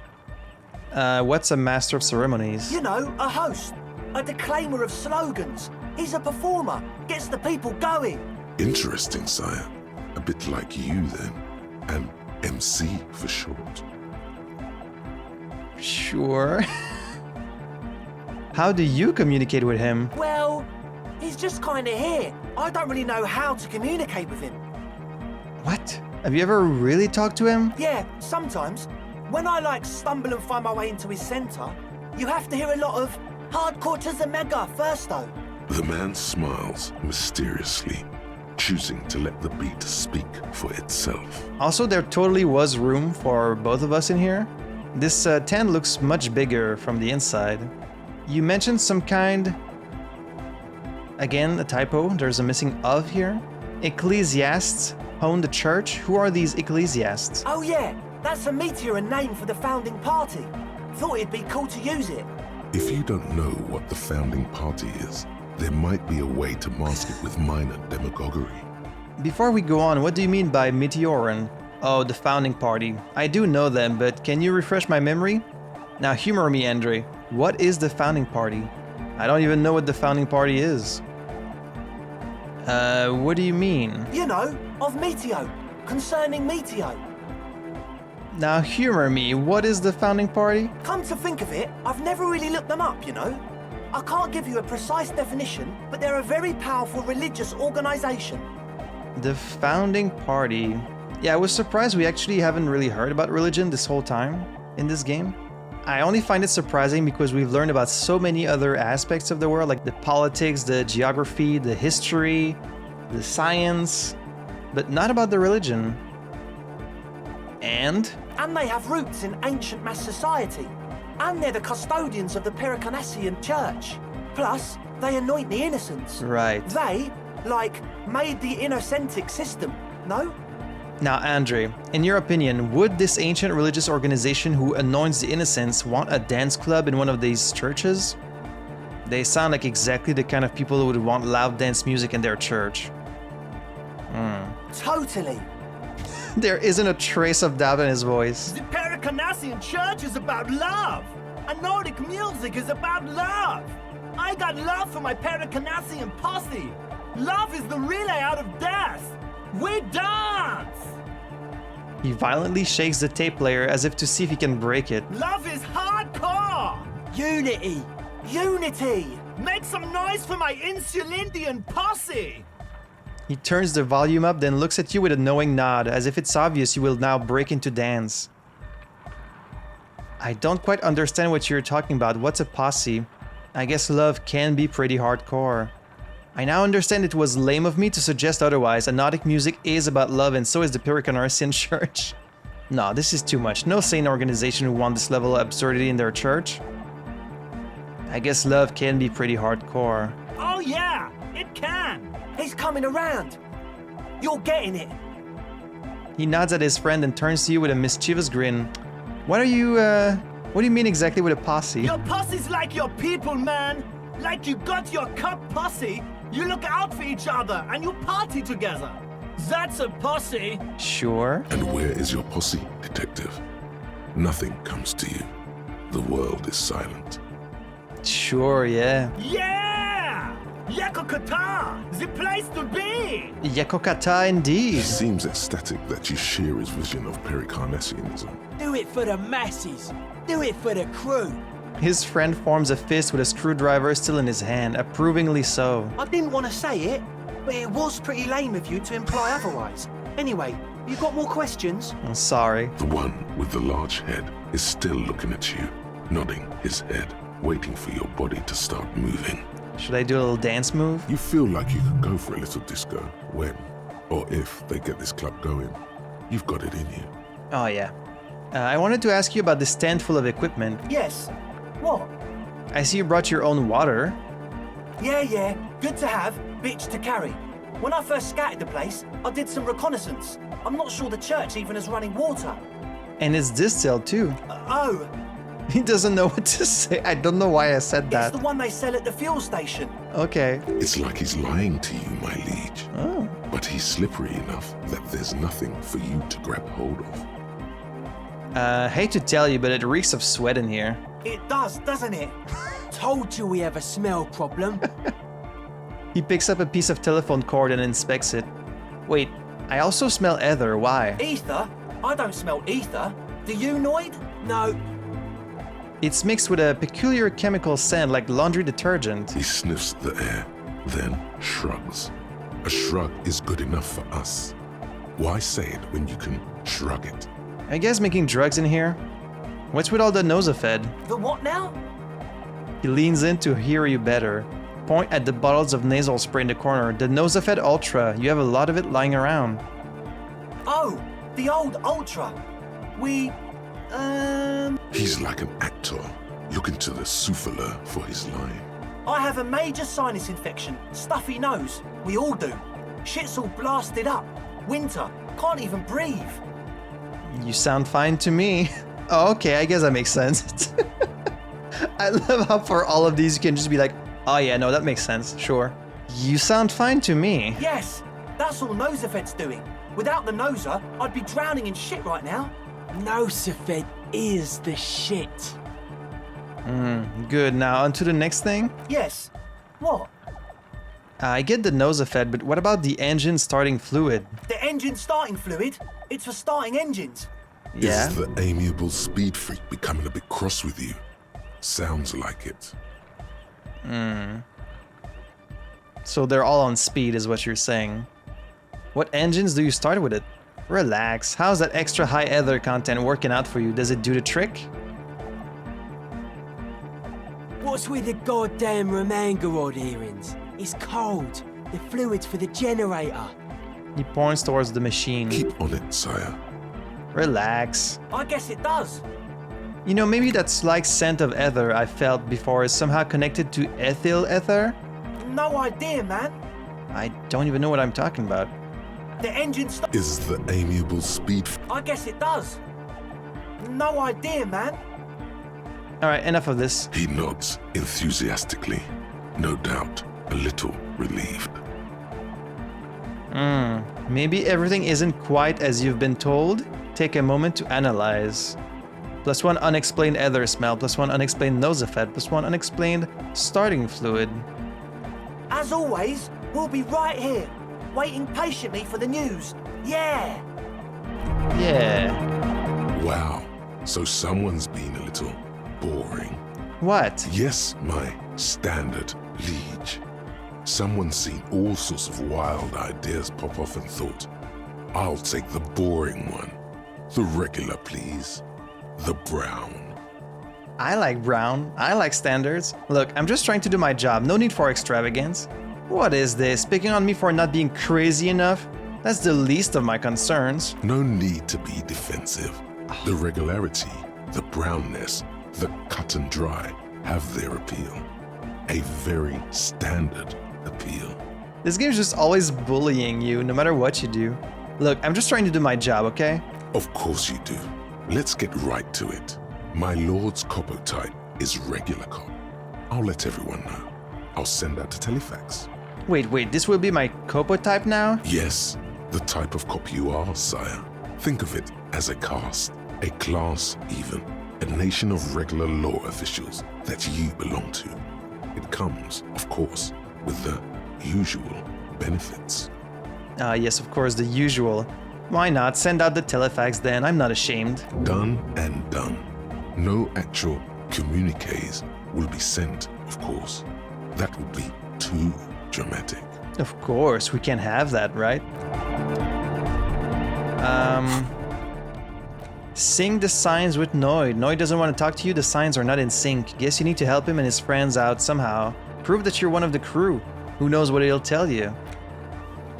What's a master of ceremonies? You know, a host, a declaimer of slogans. He's a performer, gets the people going. Interesting, sire. A bit like you, then. An MC for short. Sure. How do you communicate with him? Well, He's just kinda here. I don't really know how to communicate with him. What? Have you ever really talked to him? Yeah, sometimes. When I stumble and find my way into his center, you have to hear a lot of hardcore to the mega first though. The man smiles mysteriously, choosing to let the beat speak for itself. Also, there totally was room for both of us in here. This tent looks much bigger from the inside. You mentioned some kind... Again, a typo. There's a missing of here. Ecclesiasts own the church. Who are these ecclesiasts? Oh yeah, that's a meteor and name for the founding party. Thought it'd be cool to use it. If you don't know what the founding party is, there might be a way to mask it with minor demagoguery. Before we go on, what do you mean by Meteoran? Oh, the founding party. I do know them, but can you refresh my memory? Now humor me, Andre. What is the founding party? I don't even know what the founding party is. What do you mean? You know, of Meteo. Concerning Meteo. Now humor me, what is the founding party? Come to think of it, I've never really looked them up, you know. I can't give you a precise definition, but they're a very powerful religious organization. The founding party. Yeah, I was surprised we actually haven't really heard about religion this whole time in this game. I only find it surprising because we've learned about so many other aspects of the world, like the politics, the geography, the history, the science, but not about the religion. And they have roots in ancient mass society. And they're the custodians of the Pericanassian church. Plus, they anoint the innocents. right. They, made the innocentic system, no? Now, Andre, in your opinion, would this ancient religious organization who anoints the innocents want a dance club in one of these churches? They sound like exactly the kind of people who would want loud dance music in their church. Totally. There isn't a trace of doubt in his voice. The Pericanassian church is about love. And Nordic music is about love. I got love for my Pericanassian posse. Love is the relay out of death. We dance! He violently shakes the tape player as if to see if he can break it. Love is hardcore! Unity. Unity. Make some noise for my Insulindian posse! He turns the volume up, then looks at you with a knowing nod, as if it's obvious you will now break into dance. I don't quite understand what you're talking about. What's a posse? I guess love can be pretty hardcore. I now understand it was lame of me to suggest otherwise. Anodic music is about love, and so is the Pericanassian church. No, this is too much. No sane organization would want this level of absurdity in their church. I guess love can be pretty hardcore. Oh yeah, it can! He's coming around. You're getting it. He nods at his friend and turns to you with a mischievous grin. What do you mean exactly with a posse? Your posse's like your people, man! Like you got your cup posse, you look out for each other and you party together. That's a posse. Sure. And where is your posse, detective? Nothing comes to you. The world is silent. Sure, yeah. Yeah! Yakokata, the place to be! Yakokata indeed. He seems ecstatic that you share his vision of Pericanassianism. Do it for the masses. Do it for the crew. His friend forms a fist with a screwdriver still in his hand, approvingly so. I didn't want to say it, but it was pretty lame of you to imply otherwise. Anyway, you got more questions? I'm sorry. The one with the large head is still looking at you, nodding his head, waiting for your body to start moving. Should I do a little dance move? You feel like you could go for a little disco when, or if they get this club going. You've got it in you. Oh yeah. I wanted to ask you about this tent full of equipment. Yes. What? I see you brought your own water. Yeah. Good to have, bitch to carry. When I first scouted the place, I did some reconnaissance. I'm not sure the church even has running water. And it's distilled too. Oh, He doesn't know what to say. I don't know why I said it's that. the one they sell at the fuel station. Okay. It's like he's lying to you, my liege. Oh. But he's slippery enough that there's nothing for you to grab hold of. Hate to tell you, but it reeks of sweat in here. It does, doesn't it? Told you we have a smell problem. He picks up a piece of telephone cord and inspects it. Wait, I also smell ether. Why? Ether? I don't smell ether. Do you, Noid? No, It's mixed with a peculiar chemical scent like laundry detergent. He sniffs the air, then shrugs. A shrug is good enough for us. Why say it when you can shrug it? Are you guys making drugs in here? What's with all the nosafed? The what now? He leans in to hear you better. Point at the bottles of nasal spray in the corner. The nosafed Ultra. You have a lot of it lying around. Oh, the old Ultra. We, He's like an actor looking to the souffleur for his line. I have a major sinus infection, stuffy nose. We all do. Shit's all blasted up. Winter, can't even breathe. You sound fine to me. Oh, okay, I guess that makes sense. I love how for all of these you can just be like, oh yeah, no, that makes sense, sure. You sound fine to me. Yes, that's all Nosafed's doing. Without the Noser, I'd be drowning in shit right now. Nosafed is the shit. Good, now on to the next thing. Yes. What? I get the nosafed, but what about the engine starting fluid? The engine starting fluid? It's for starting engines. Yeah? Is the amiable speed freak becoming a bit cross with you? Sounds like it. So they're all on speed is what you're saying. What engines do you start with it? Relax, how's that extra high ether content working out for you? Does it do the trick? What's with the goddamn Romanga rod earrings? It's cold. The fluid's for the generator. He points towards the machine. Keep on it, sire. Relax. I guess it does. You know, maybe that slight scent of ether I felt before is somehow connected to ethyl ether? No idea, man. I don't even know what I'm talking about. The engine Is the amiable speed I guess it does. No idea, man. Alright, enough of this. He nods enthusiastically, no doubt a little relieved. Maybe everything isn't quite as you've been told. Take a moment to analyze. +1 unexplained ether smell, +1 unexplained nosafed, +1 unexplained starting fluid. As always, we'll be right here, waiting patiently for the news. Yeah. Yeah. Wow, so someone's been a little boring. What? Yes, my standard liege. Someone's seen all sorts of wild ideas pop off and thought, I'll take the boring one. The regular, please. The brown. I like brown. I like standards. Look, I'm just trying to do my job. No need for extravagance. What is this? Picking on me for not being crazy enough? That's the least of my concerns. No need to be defensive. The regularity, the brownness, the cut and dry have their appeal. A very standard appeal. This game's just always bullying you, no matter what you do. Look, I'm just trying to do my job, okay? Of course you do. Let's get right to it. My lord's coppo type is regular cop. I'll let everyone know. I'll send out a telefax. Wait, this will be my Copo type now? Yes, the type of cop you are, sire. Think of it as a caste, a class even, a nation of regular law officials that you belong to. It comes, of course, with the usual benefits. Yes, of course, the usual. Why not? Send out the telefax then, I'm not ashamed. Done and done. No actual communiques will be sent, of course. That would be too dramatic. Of course, we can't have that, right? Sync the signs with Noid. Noid doesn't want to talk to you, the signs are not in sync. Guess you need to help him and his friends out somehow. Prove that you're one of the crew. Who knows what he'll tell you?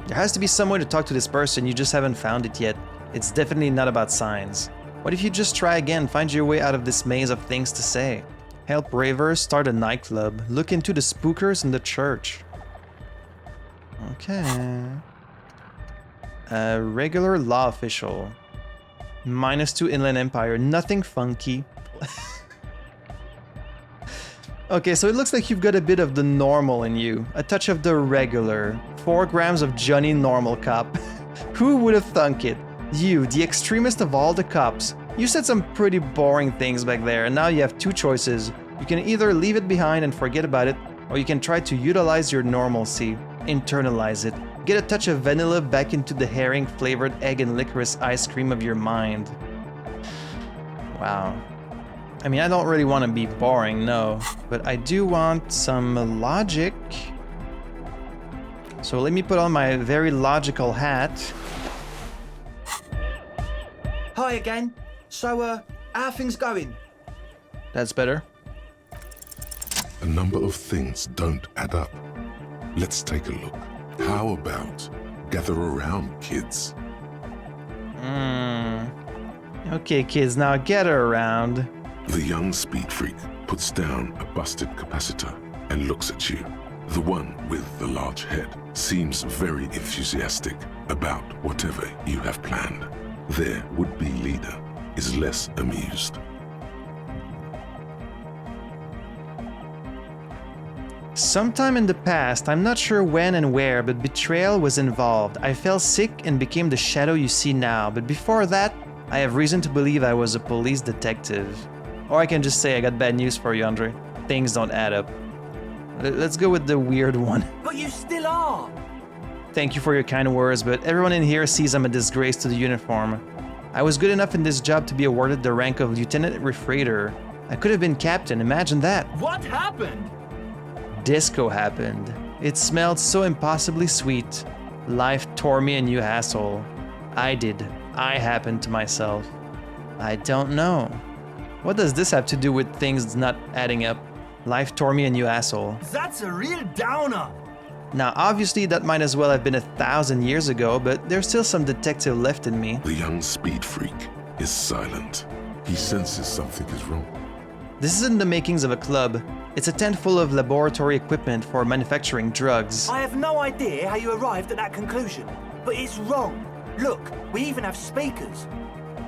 There has to be some way to talk to this person, you just haven't found it yet. It's definitely not about signs. What if you just try again, find your way out of this maze of things to say? Help ravers start a nightclub. Look into the spookers in the church. Okay. A regular law official. -2 Inland Empire. Nothing funky. Okay, so it looks like you've got a bit of the normal in you. A touch of the regular. 4 grams of Johnny Normal Cop. Who would have thunk it? You, the extremist of all the cops. You said some pretty boring things back there, and now you have 2 choices. You can either leave it behind and forget about it, or you can try to utilize your normalcy. Internalize it. Get a touch of vanilla back into the herring-flavored egg and licorice ice cream of your mind. Wow. I mean, I don't really want to be boring, no. But I do want some logic. So let me put on my very logical hat. Hi again. So, how are things going? That's better. A number of things don't add up. Let's take a look. How about gather around, kids? Okay, kids, now gather around. The young speed freak puts down a busted capacitor and looks at you. The one with the large head seems very enthusiastic about whatever you have planned. Their would-be leader is less amused. Sometime in the past, I'm not sure when and where, but betrayal was involved. I fell sick and became the shadow you see now, but before that, I have reason to believe I was a police detective. Or I can just say I got bad news for you, Andre. Things don't add up. Let's go with the weird one. But you still are. Thank you for your kind words, but everyone in here sees I'm a disgrace to the uniform. I was good enough in this job to be awarded the rank of Lieutenant Refrigerator. I could have been captain, imagine that. What happened? Disco happened. It smelled so impossibly sweet. Life tore me a new asshole. I happened to myself. I don't know. What does this have to do with things not adding up? Life tore me a new asshole. That's a real downer. Now, obviously, that might as well have been 1,000 years ago, but there's still some detective left in me. The young speed freak is silent. He senses something is wrong. This isn't the makings of a club. It's a tent full of laboratory equipment for manufacturing drugs. I have no idea how you arrived at that conclusion, but it's wrong. Look, we even have speakers.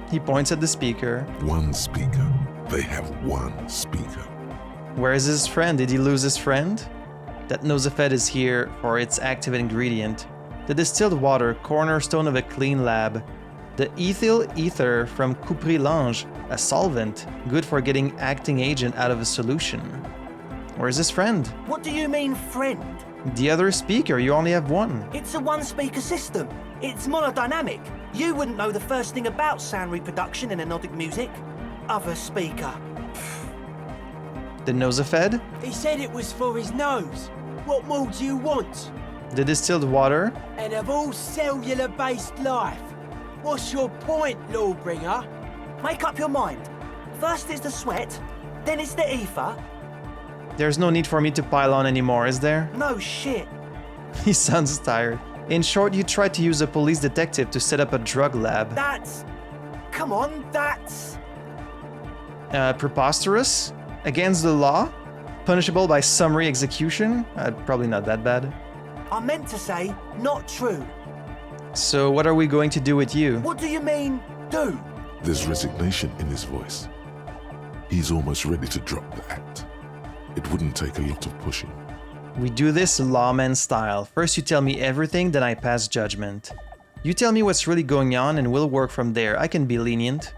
He points at the speaker. One speaker. They have one speaker. Where is his friend? Did he lose his friend? That Nosafed is here for its active ingredient. The distilled water, cornerstone of a clean lab. The ethyl ether from Couperie-Lange, a solvent, good for getting acting agent out of a solution. Where's his friend? What do you mean, friend? The other speaker, you only have one. It's a one-speaker system. It's monodynamic. You wouldn't know the first thing about sound reproduction in anodic music. Other speaker. The Nosafed? He said it was for his nose. What more do you want? The distilled water? And of all cellular-based life, what's your point, Lawbringer? Make up your mind. First it's the sweat, then it's the ether. There's no need for me to pile on anymore, is there? No shit. He sounds tired. In short, you tried to use a police detective to set up a drug lab. That's... Come on, that's... Preposterous? Against the law? Punishable by summary execution? Probably not that bad. I meant to say, not true. So what are we going to do with you? What do you mean, do? There's resignation in his voice. He's almost ready to drop the act. It wouldn't take a lot of pushing. We do this lawman style. First you tell me everything, then I pass judgment. You tell me what's really going on and we'll work from there. I can be lenient.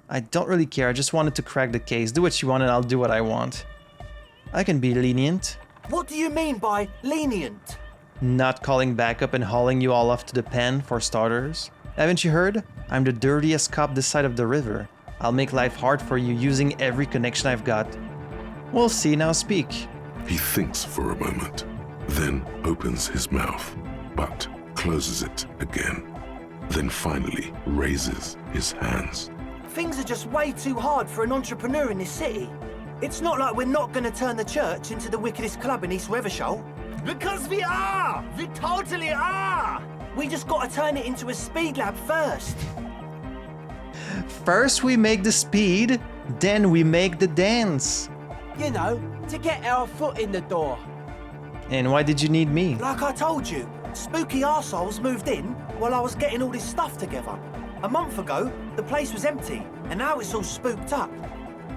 I don't really care, I just wanted to crack the case. Do what you want and I'll do what I want. I can be lenient. What do you mean by lenient? Not calling back up and hauling you all off to the pen, for starters. Haven't you heard? I'm the dirtiest cop this side of the river. I'll make life hard for you using every connection I've got. We'll see, now speak. He thinks for a moment, then opens his mouth, but closes it again. Then finally raises his hands. Things are just way too hard for an entrepreneur in this city. It's not like we're not going to turn the church into the wickedest club in East Reversholt. Because we are! We totally are! We just got to turn it into a speed lab first. First we make the speed, then we make the dance. You know, to get our foot in the door. And why did you need me? Like I told you, spooky arseholes moved in while I was getting all this stuff together. A month ago, the place was empty, and now it's all spooked up.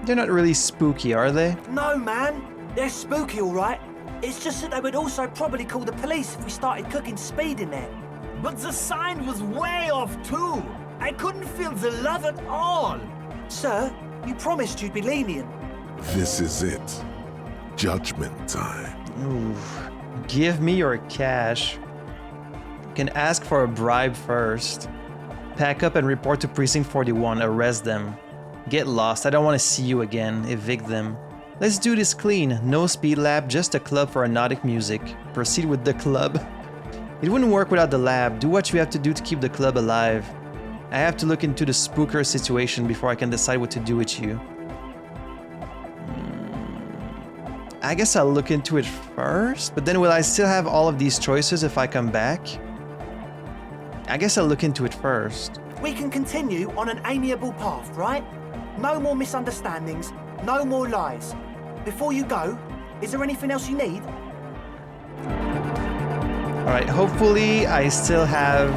They're not really spooky, are they? No, man. They're spooky, all right. It's just that they would also probably call the police if we started cooking speed in there. But the sign was way off too. I couldn't feel the love at all. Sir, you promised you'd be lenient. This is it. Judgment time. Ooh. Give me your cash. You can ask for a bribe first. Pack up and report to Precinct 41. Arrest them. Get lost. I don't want to see you again. Evict them. Let's do this clean. No speed lab, just a club for anodic music. Proceed with the club. It wouldn't work without the lab. Do what you have to do to keep the club alive. I have to look into the spooker situation before I can decide what to do with you. I guess I'll look into it first, but then will I still have all of these choices if I come back? I guess I'll look into it first. We can continue on an amiable path, right? No more misunderstandings, no more lies. Before you go, is there anything else you need? Alright, hopefully I still have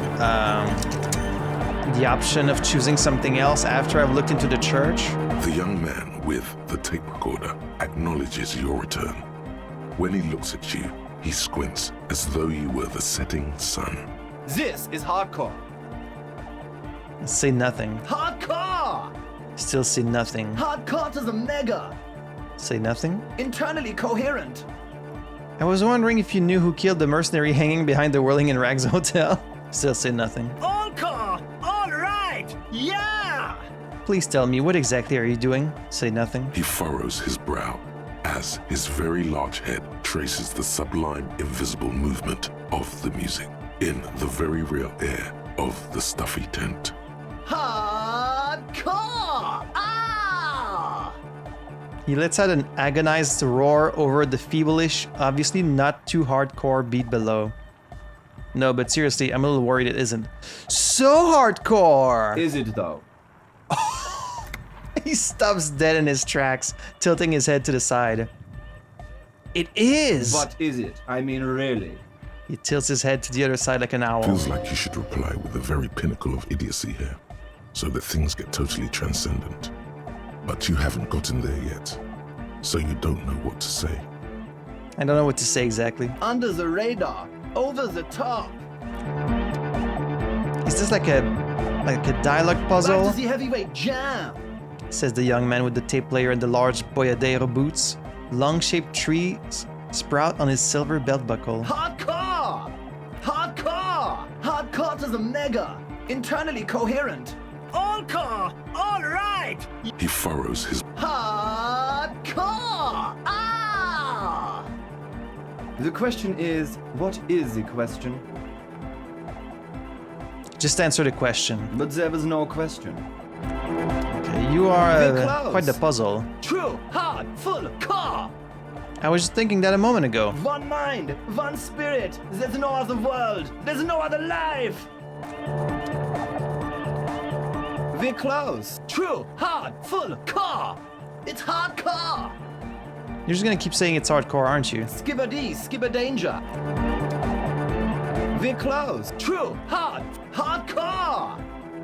the option of choosing something else after I've looked into the church. The young man with the tape recorder acknowledges your return. When he looks at you, he squints as though you were the setting sun. This is hardcore. Say nothing. Hardcore! Still see nothing. Hardcore to the mega. Say nothing. Internally coherent. I was wondering if you knew who killed the mercenary hanging behind the Whirling in Rags hotel. Still say nothing. Encore! All right! Yeah! Please tell me, what exactly are you doing? Say nothing. He furrows his brow as his very large head traces the sublime invisible movement of the music in the very real air of the stuffy tent. Hardcore! Ah! He lets out an agonized roar over the feebleish, obviously not too hardcore beat below. No, but seriously, I'm a little worried it isn't. So hardcore! Is it though? He stops dead in his tracks, tilting his head to the side. It is! What is it? I mean, really? He tilts his head to the other side like an owl. Feels like you should reply with the very pinnacle of idiocy here, so that things get totally transcendent. But you haven't gotten there yet, so you don't know what to say. I don't know what to say exactly. Under the radar. Over the top. Is this like a dialogue puzzle? Back to the heavyweight jam. Says the young man with the tape player and the large boyadero boots. Long-shaped trees sprout on his silver belt buckle. Hardcore! Hardcore! Hardcore to the mega. Internally coherent. Encore! All right! He furrows his... Hardcore! Ah! The question is, what is the question? Just answer the question. But there was no question. Okay, you are We're close. quite the puzzle. True, hard, full, core! I was just thinking that a moment ago. One mind, one spirit. There's no other world. There's no other life. We're close. True, hard, full, core. It's hardcore. You're just gonna keep saying it's hardcore, aren't you? Skibber D, skibber danger. We're close. True, hard, hardcore.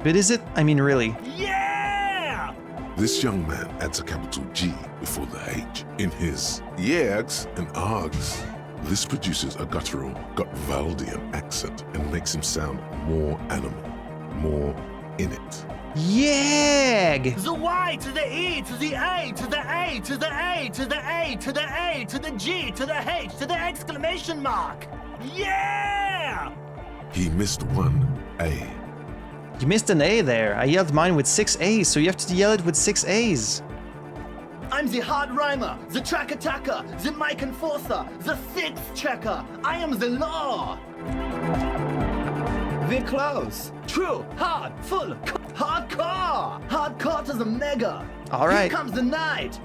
But is it? I mean, really? Yeah! This young man adds a capital G before the H in his YEAGHs and UHHs. This produces a guttural, Gutwaldian accent and makes him sound more animal, more in it. YEAGH! The Y to the E to the A to the A to the A to the A to the A to the G to the H to the exclamation mark. Yeah! He missed one A. You missed an A there. I yelled mine with 6 A's, so you have to yell it with 6 A's. I'm the hard rhymer, the track attacker, the mic enforcer, the sixth checker. I am the law. We're close. True, hard, full, hardcore. Hardcore to the mega. All right. Here comes the night.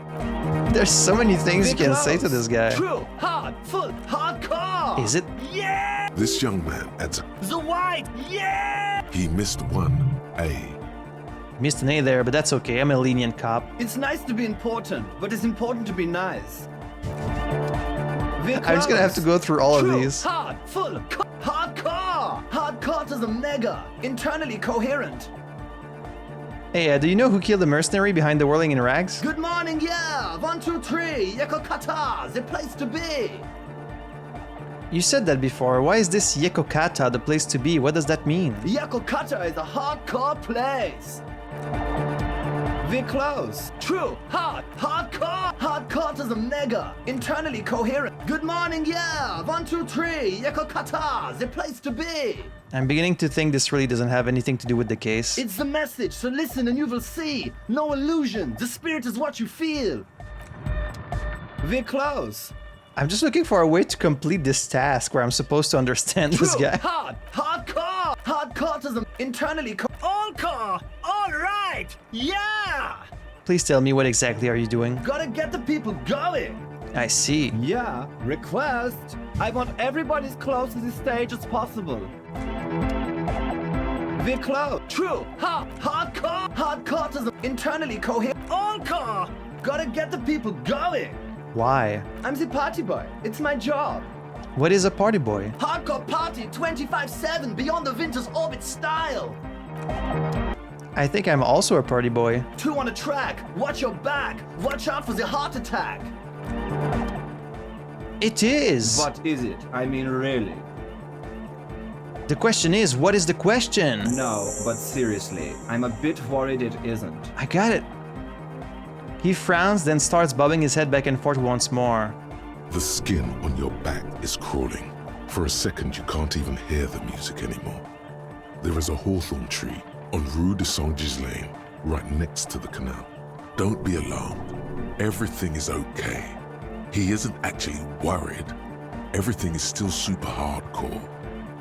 There's so many things you We're can say to close. this guy. True, hard, full, hardcore. Is it? Yeah! This young man adds a... The white, yeah! He missed one A. Missed an A there, but that's okay. I'm a lenient cop. It's nice to be important, but it's important to be nice. We're I'm just gonna have to go through all of True, these. hard, full, hardcore. Hardcore to the mega. Internally coherent. Hey, do you know who killed the mercenary behind the Whirling in Rags? Good morning, yeah! 1, 2, 3, Yekokata, the place to be! You said that before. Why is this Yekokata the place to be? What does that mean? Yekokata is a hardcore place! We're close. True, hard, hardcore! Hardcore to the mega! Internally coherent. Good morning, yeah! 1, 2, 3, Yekokata, the place to be! I'm beginning to think this really doesn't have anything to do with the case. It's the message, so listen and you will see. No illusion, the spirit is what you feel. We're close. I'm just looking for a way to complete this task where I'm supposed to understand this True, guy. hardcore! Hardcore internally All-core! All right! Yeah! Please tell me what exactly are you doing? gotta get the people going! I see. Yeah, request! I want everybody as close to the stage as possible. We're close. True, hardcore internally coherent. All-core! Gotta get the people going! Why? I'm the party boy. It's my job. What is a party boy? Hardcore party 25/7 beyond the winter's orbit style. I think I'm also a party boy. 2 on a track. Watch your back. Watch out for the heart attack. It is! What is it? I mean, really? The question is, what is the question? No, but seriously, I'm a bit worried it isn't. I got it. He frowns, then starts bobbing his head back and forth once more. The skin on your back is crawling. For a second, you can't even hear the music anymore. There is a hawthorn tree on Rue de Saint-Ghislain, right next to the canal. Don't be alarmed. Everything is okay. He isn't actually worried. Everything is still super hardcore.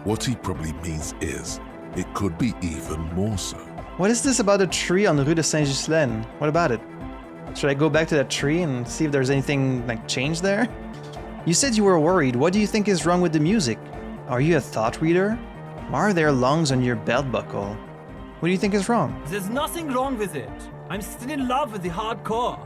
What he probably means is, it could be even more so. What is this about a tree on Rue de Saint-Ghislain? What about it? Should I go back to that tree and see if there's anything like changed there? You said you were worried. What do you think is wrong with the music? Are you a thought reader? Why are there lungs on your belt buckle? What do you think is wrong? There's nothing wrong with it. I'm still in love with the hardcore.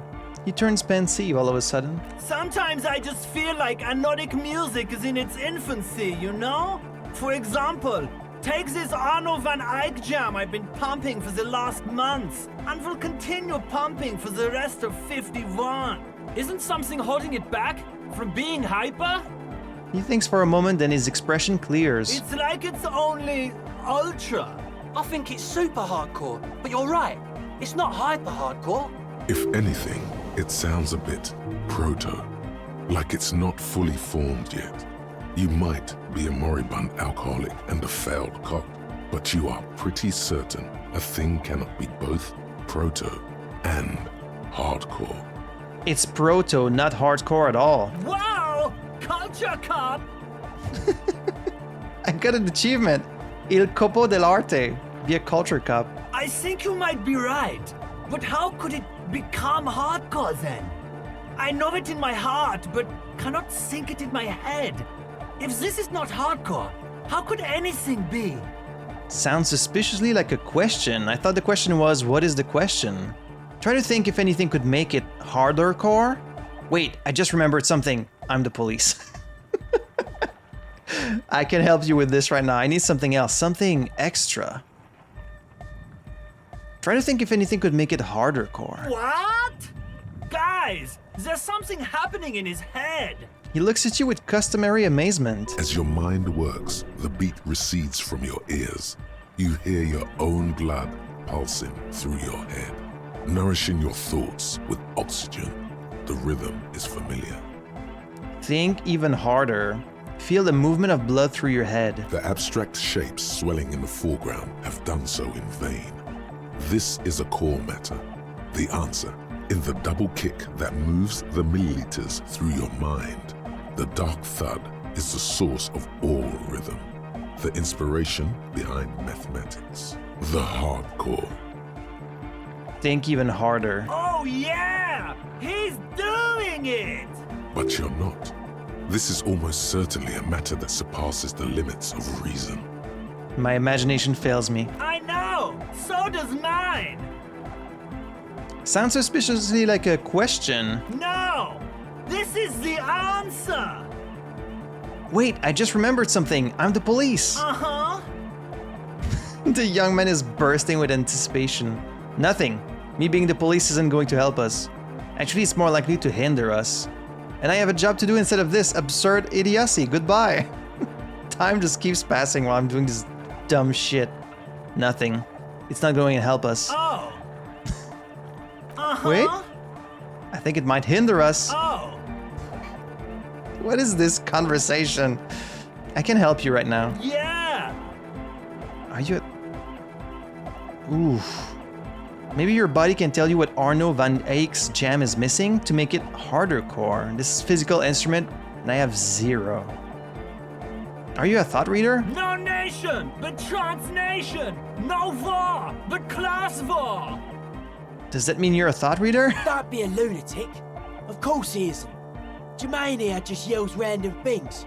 He turns pensive all of a sudden. Sometimes I just feel like anodic music is in its infancy, you know? For example, take this Arno van Eyck jam I've been pumping for the last months, and will continue pumping for the rest of 51. Isn't something holding it back from being hyper? He thinks for a moment, then his expression clears. It's like it's only ultra. I think it's super hardcore, but you're right. It's not hyper hardcore. If anything, it sounds a bit proto, like it's not fully formed yet. You might be a moribund alcoholic and a failed cop, but you are pretty certain a thing cannot be both proto and hardcore. It's proto, not hardcore at all. Wow! Culture cop! I got an achievement. Il Copo dell'Arte. Be a culture cop. I think you might be right. But how could it become hardcore then? I know it in my heart, but cannot think it in my head. If this is not hardcore, how could anything be? Sounds suspiciously like a question. I thought the question was, what is the question? Try to think if anything could make it harder core. Wait, I just remembered something. I'm the police. I can help you with this right now. I need something else, something extra. Try to think if anything could make it harder core. What? Guys, there's something happening in his head. He looks at you with customary amazement. As your mind works, the beat recedes from your ears. You hear your own blood pulsing through your head, nourishing your thoughts with oxygen. The rhythm is familiar. Think even harder. Feel the movement of blood through your head. The abstract shapes swelling in the foreground have done so in vain. This is a core matter. The answer in the double kick that moves the milliliters through your mind. The dark thud is the source of all rhythm. The inspiration behind mathematics. The hardcore. Think even harder. Oh yeah! He's doing it! But you're not. This is almost certainly a matter that surpasses the limits of reason. My imagination fails me. I know! So does mine! Sounds suspiciously like a question. No! This is the answer! Wait, I just remembered something. I'm the police. Uh-huh. The young man is bursting with anticipation. Nothing. Me being the police isn't going to help us. Actually, it's more likely to hinder us. And I have a job to do instead of this absurd idiocy. Goodbye. Time just keeps passing while I'm doing this dumb shit. Nothing. It's not going to help us. Oh. Uh-huh. Wait. I think it might hinder us. Oh. What is this conversation? I can help you right now. Yeah. Are you... Oof. Maybe your body can tell you what Arno van Eyck's jam is missing to make it harder core. This physical instrument and I have 0. Are you a thought reader? No nation, but transnation. No war, but class war. Does that mean you're a thought reader? Don't be a lunatic. Of course he isn't. Jermaine here just yells random things.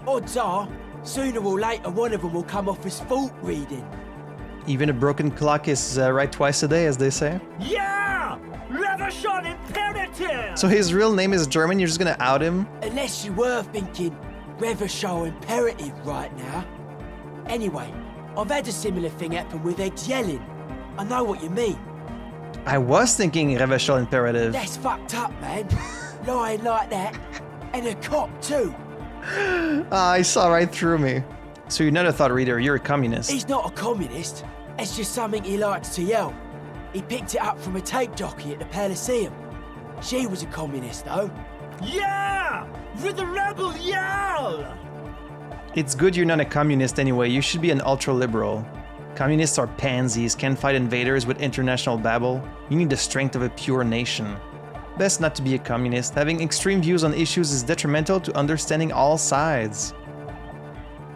Odds are, sooner or later one of them will come off as fault reading. Even a broken clock is right twice a day, as they say. Yeah! Revolution imperative! So his real name is German, you're just gonna out him? Unless you were thinking Revolution imperative right now. Anyway, I've had a similar thing happen with Eggs yelling. I know what you mean. I was thinking Revolution Imperative. That's fucked up, man. Lying like that. And a cop too. He saw right through me. So you're not a thought reader, you're a communist. He's not a communist. It's just something he likes to yell. He picked it up from a tape jockey at the Palaceum. She was a communist, though. Yeah! With the rebel yell! It's good you're not a communist anyway, you should be an ultra-liberal. Communists are pansies, can't fight invaders with international babble. You need the strength of a pure nation. Best not to be a communist. Having extreme views on issues is detrimental to understanding all sides.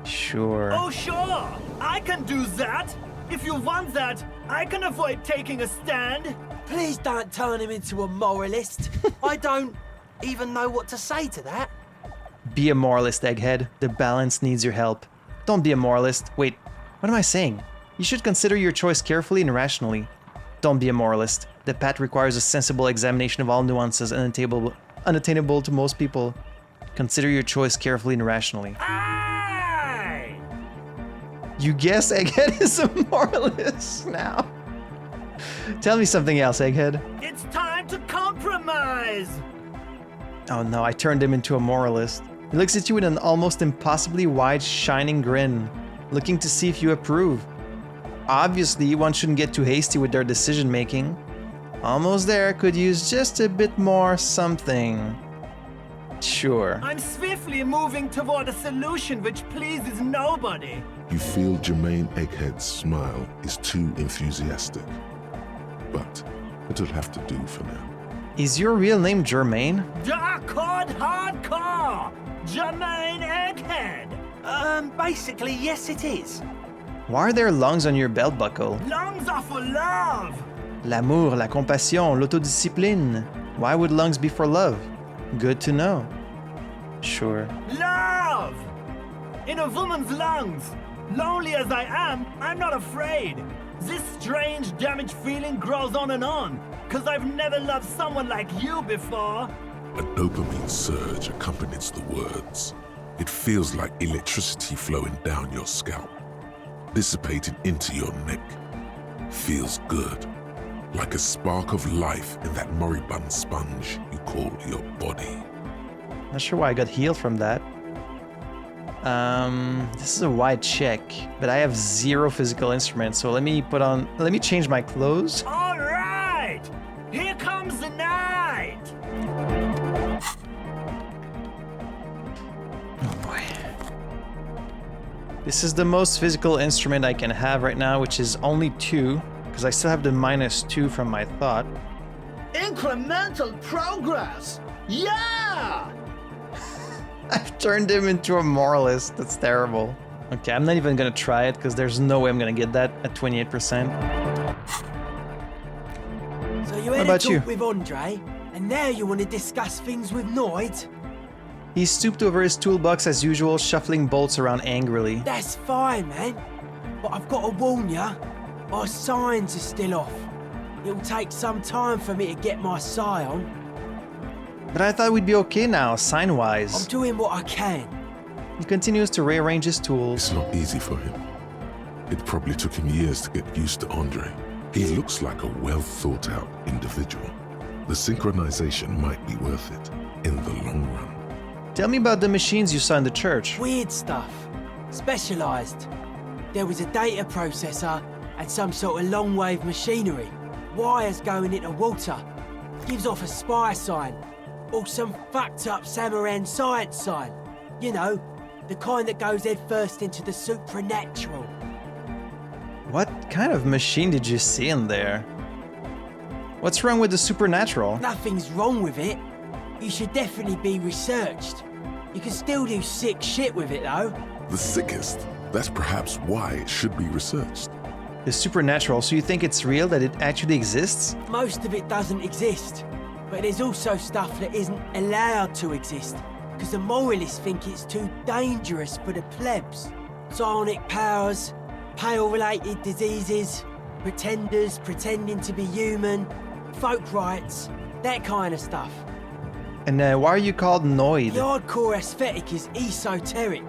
Sure. Oh, sure! I can do that! If you want that, I can avoid taking a stand. Please don't turn him into a moralist. I don't even know what to say to that. Be a moralist, Egghead. The balance needs your help. Don't be a moralist. Wait, what am I saying? You should consider your choice carefully and rationally. Don't be a moralist. The path requires a sensible examination of all nuances unattainable to most people. Consider your choice carefully and rationally. Aye! You guess Egghead is a moralist now. Tell me something else, Egghead. It's time to compromise! Oh no, I turned him into a moralist. He looks at you with an almost impossibly wide, shining grin, looking to see if you approve. Obviously, one shouldn't get too hasty with their decision-making. Almost there, could use just a bit more something. Sure. I'm swiftly moving toward a solution which pleases nobody. You feel Jermaine Egghead's smile is too enthusiastic. But it'll have to do for now. Is your real name Jermaine? Dark-cord hardcore! Jermaine Egghead! Basically, yes it is. Why are there lungs on your belt buckle? Lungs are for love! L'amour, la compassion, l'autodiscipline. Why would lungs be for love? Good to know. Sure. Love! In a woman's lungs. Lonely as I am, I'm not afraid. This strange, damaged feeling grows on and on, 'cause I've never loved someone like you before. A dopamine surge accompanies the words. It feels like electricity flowing down your scalp, dissipating into your neck. Feels good, like a spark of life in that moribund sponge you call your body. Not sure why I got healed from that. This is a wide check, but I have 0 physical instruments, so let me change my clothes. All right! Here comes the night! Oh boy. This is the most physical instrument I can have right now, which is only 2, because I still have the -2 from my thought. Incremental progress! Yeah! I've turned him into a moralist. That's terrible. Okay, I'm not even gonna try it, because there's no way I'm gonna get that at 28%. So you had a about talk you? with Andre, and now you want to discuss things with Noid? He stooped over his toolbox as usual, shuffling bolts around angrily. That's fine, man. But I've got to warn ya, our signs are still off. It'll take some time for me to get my sign on. But I thought we'd be okay now, I'm sign-wise. doing what I can. He continues to rearrange his tools. It's not easy for him. It probably took him years to get used to Andre. He looks like a well-thought-out individual. The synchronization might be worth it in the long run. Tell me about the machines you saw in the church. Weird stuff. Specialized. There was a data processor and some sort of long-wave machinery. Wires going into water. Gives off a spy sign. Or some fucked up Samaran science sign. You know, the kind that goes head first into the supernatural. What kind of machine did you see in there? What's wrong with the supernatural? Nothing's wrong with it. You should definitely be researched. You can still do sick shit with it, though. The sickest. That's perhaps why it should be researched. It's supernatural, so you think it's real, that it actually exists? Most of it doesn't exist, but there's also stuff that isn't allowed to exist, because the moralists think it's too dangerous for the plebs. Psionic powers, pale-related diseases, pretenders pretending to be human, folk rights, that kind of stuff. And why are you called Noid? The hardcore aesthetic is esoteric.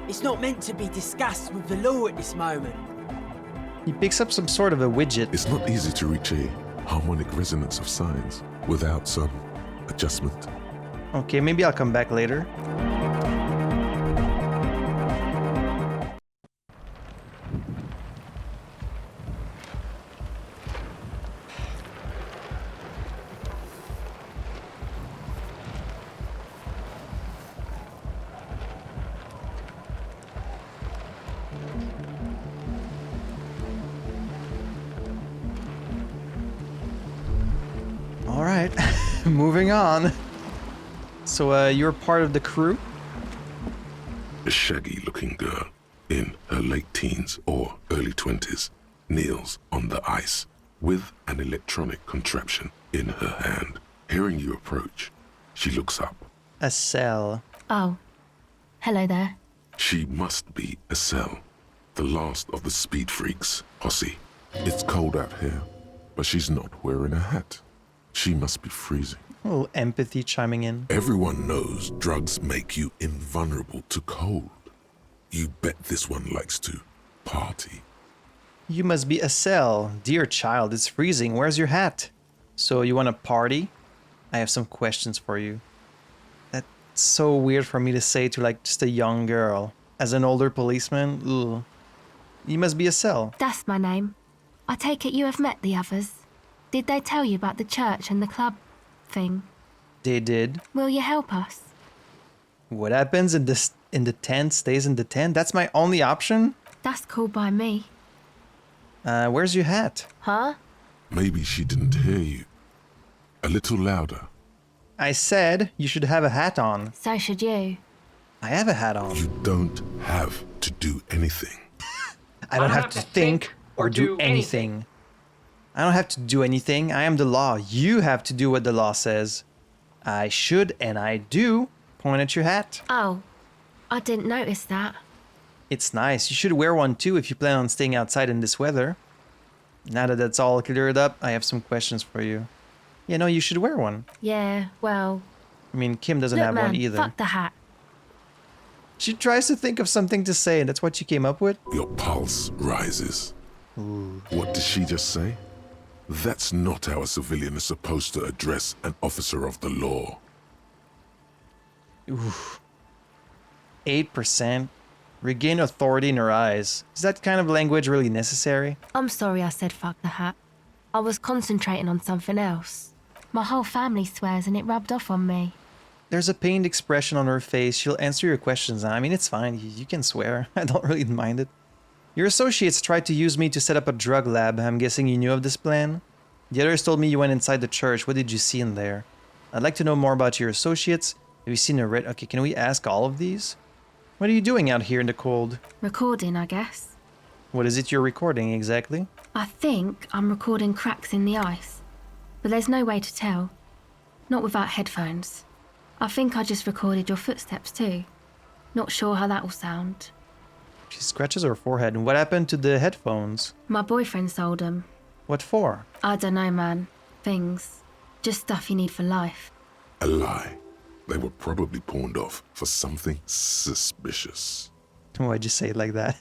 It's not meant to be discussed with the law at this moment. He picks up some sort of a widget. It's not easy to reach a harmonic resonance of signs without some adjustment. Okay, maybe I'll come back later. All right, moving on. So, you're part of the crew? A shaggy-looking girl in her late teens or early 20s kneels on the ice with an electronic contraption in her hand. Hearing you approach, she looks up. A cell. Oh, hello there. She must be Estelle, the last of the Speed Freaks posse. It's cold out here, but she's not wearing a hat. She must be freezing. A little empathy chiming in. Everyone knows drugs make you invulnerable to cold. You bet this one likes to party. You must be a cell. Dear child, it's freezing. Where's your hat? So you want to party? I have some questions for you. That's so weird for me to say to like just a young girl. As an older policeman, ugh. You must be a cell. That's my name. I take it you have met the others. Did they tell you about the church and the club thing? They did. Will you help us? What happens in the tent stays in the tent? That's my only option? That's cool by me. Where's your hat? Huh? Maybe she didn't hear you. A little louder. I said you should have a hat on. So should you. I have a hat on. You don't have to do anything. I don't have to think or do anything. I don't have to do anything. I am the law. You have to do what the law says. I should and I do. Point at your hat. Oh, I didn't notice that. It's nice. You should wear one too if you plan on staying outside in this weather. Now that that's all cleared up, I have some questions for you. Yeah, no, you should wear one. Yeah, well... I mean, Kim doesn't Look, have man, one either. fuck the hat. She tries to think of something to say, and that's what you came up with? Your pulse rises. What did she just say? That's not how a civilian is supposed to address an officer of the law. 8%. Regain authority in her eyes. Is that kind of language really necessary? I'm sorry I said fuck the hat. I was concentrating on something else. My whole family swears and it rubbed off on me. There's a pained expression on her face. She'll answer your questions. I mean, it's fine. You can swear. I don't really mind it. Your associates tried to use me to set up a drug lab. I'm guessing you knew of this plan? The others told me you went inside the church. What did you see in there? I'd like to know more about your associates. Have you seen a red... Okay, can we ask all of these? What are you doing out here in the cold? Recording, I guess. What is it you're recording exactly? I think I'm recording cracks in the ice. But there's no way to tell. Not without headphones. I think I just recorded your footsteps too. Not sure how that will sound. She scratches her forehead. And what happened to the headphones? My boyfriend sold them. What for? I don't know, man. Things. Just stuff you need for life. A lie. They were probably pawned off for something suspicious. Why'd you say it like that?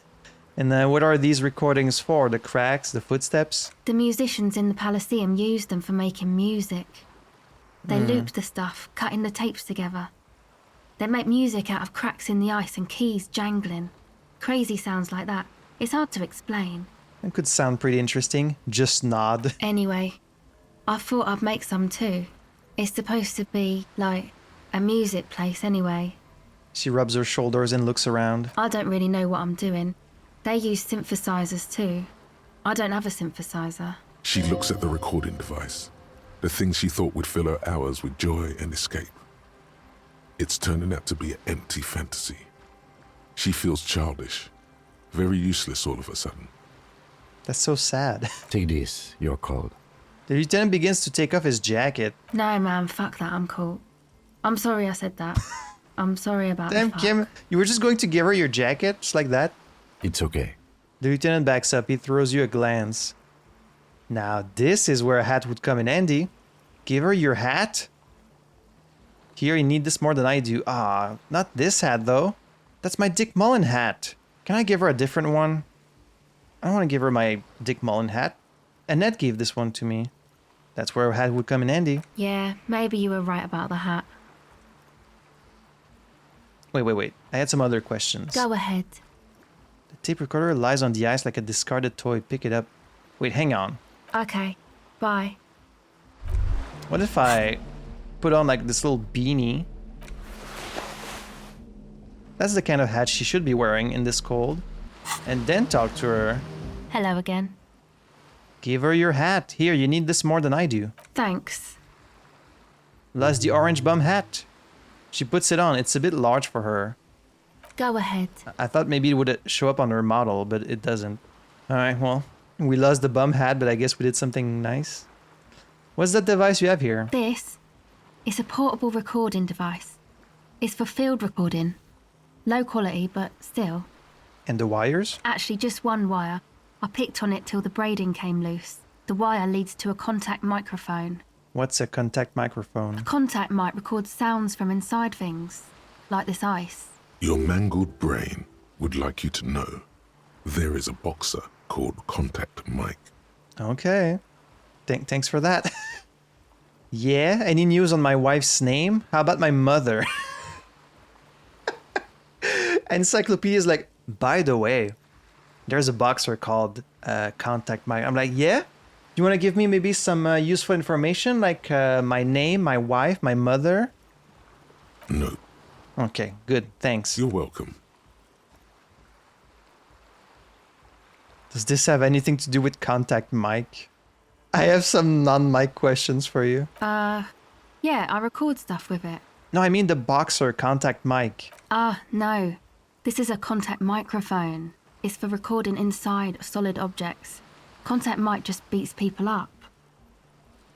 And what are these recordings for? The cracks, the footsteps? The musicians in the Palaceum used them for making music. They looped the stuff, cutting the tapes together. They make music out of cracks in the ice and keys jangling. Crazy sounds like that. It's hard to explain. It could sound pretty interesting. Just nod. Anyway, I thought I'd make some too. It's supposed to be, like, a music place anyway. She rubs her shoulders and looks around. I don't really know what I'm doing. They use synthesizers too. I don't have a synthesizer. She looks at the recording device. The thing she thought would fill her hours with joy and escape. It's turning out to be an empty fantasy. She feels childish, very useless all of a sudden. That's so sad. Take this, you're cold. The lieutenant begins to take off his jacket. No, man, fuck that, I'm cool. I'm sorry I said that. I'm sorry about Damn, the fuck. Kim, you were just going to give her your jacket, just like that? It's okay. The lieutenant backs up. He throws you a glance. Now, this is where a hat would come in handy. Give her your hat? Here, you need this more than I do. Ah, not this hat, though. That's my Dick Mullen hat. Can I give her a different one? I don't want to give her my Dick Mullen hat. Annette gave this one to me. That's where a hat would come in handy. Yeah, maybe you were right about the hat. Wait. I had some other questions. Go ahead. The tape recorder lies on the ice like a discarded toy. Pick it up. Wait, hang on. Okay, bye. What if I put on like this little beanie? That's the kind of hat she should be wearing in this cold. And then talk to her. Hello again. Give her your hat. Here, you need this more than I do. Thanks. Lost the orange bum hat. She puts it on. It's a bit large for her. Go ahead. I thought maybe it would show up on her model, but it doesn't. Alright, well, we lost the bum hat, but I guess we did something nice. What's that device you have here? This is a portable recording device. It's for field recording. Low quality, but still. And the wires? Actually, just one wire. I picked on it till the braiding came loose. The wire leads to a contact microphone. What's a contact microphone? Contact mic records sounds from inside things, like this ice. Your mangled brain would like you to know there is a boxer called Contact Mike. Okay. Thanks for that. Yeah? Any news on my wife's name? How about my mother? Encyclopedia is like, by the way, there's a boxer called Contact Mike. I'm like, yeah? You want to give me maybe some useful information, like my name, my wife, my mother? No. Okay, good. Thanks. You're welcome. Does this have anything to do with Contact Mike? I have some non-Mike questions for you. Yeah, I record stuff with it. No, I mean the boxer Contact Mike. No. This is a contact microphone. It's for recording inside solid objects. Contact mic just beats people up.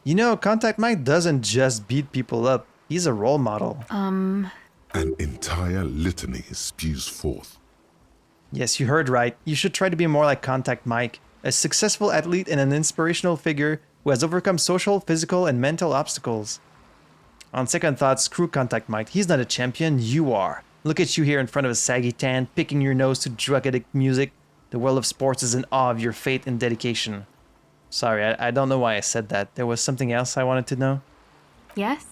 You know, Contact Mike doesn't just beat people up. He's a role model. An entire litany spews forth. Yes, you heard right. You should try to be more like Contact Mike, a successful athlete and an inspirational figure who has overcome social, physical, and mental obstacles. On second thought, screw Contact Mike. He's not a champion, you are. Look at you here in front of a saggy tan, picking your nose to drug addict music. The world of sports is in awe of your faith and dedication. Sorry, I don't know why I said that. There was something else I wanted to know. Yes?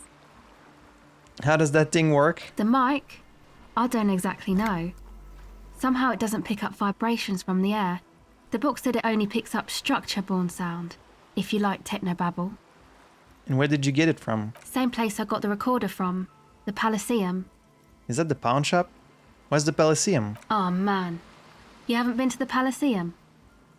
How does that thing work? The mic? I don't exactly know. Somehow it doesn't pick up vibrations from the air. The book said it only picks up structure-borne sound, if you like technobabble. And where did you get it from? Same place I got the recorder from, the Palaceum. Is that the pawn shop? Where's the Palaceum? Oh man, you haven't been to the Palaceum?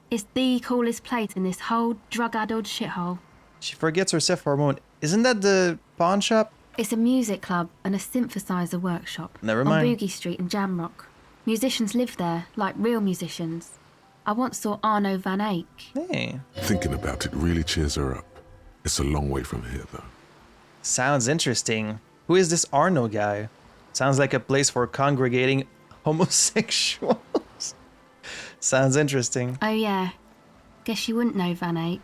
It's the coolest place in this whole drug-addled shithole. She forgets herself for a moment. Isn't that the pawn shop? It's a music club and a synthesizer workshop. Never mind. On Boogie Street in Jamrock. Musicians live there, like real musicians. I once saw Arno van Eyck. Hey. Thinking about it really cheers her up. It's a long way from here, though. Sounds interesting. Who is this Arno guy? Sounds like a place for congregating homosexuals. Sounds interesting. Oh yeah. Guess you wouldn't know Van Eyck.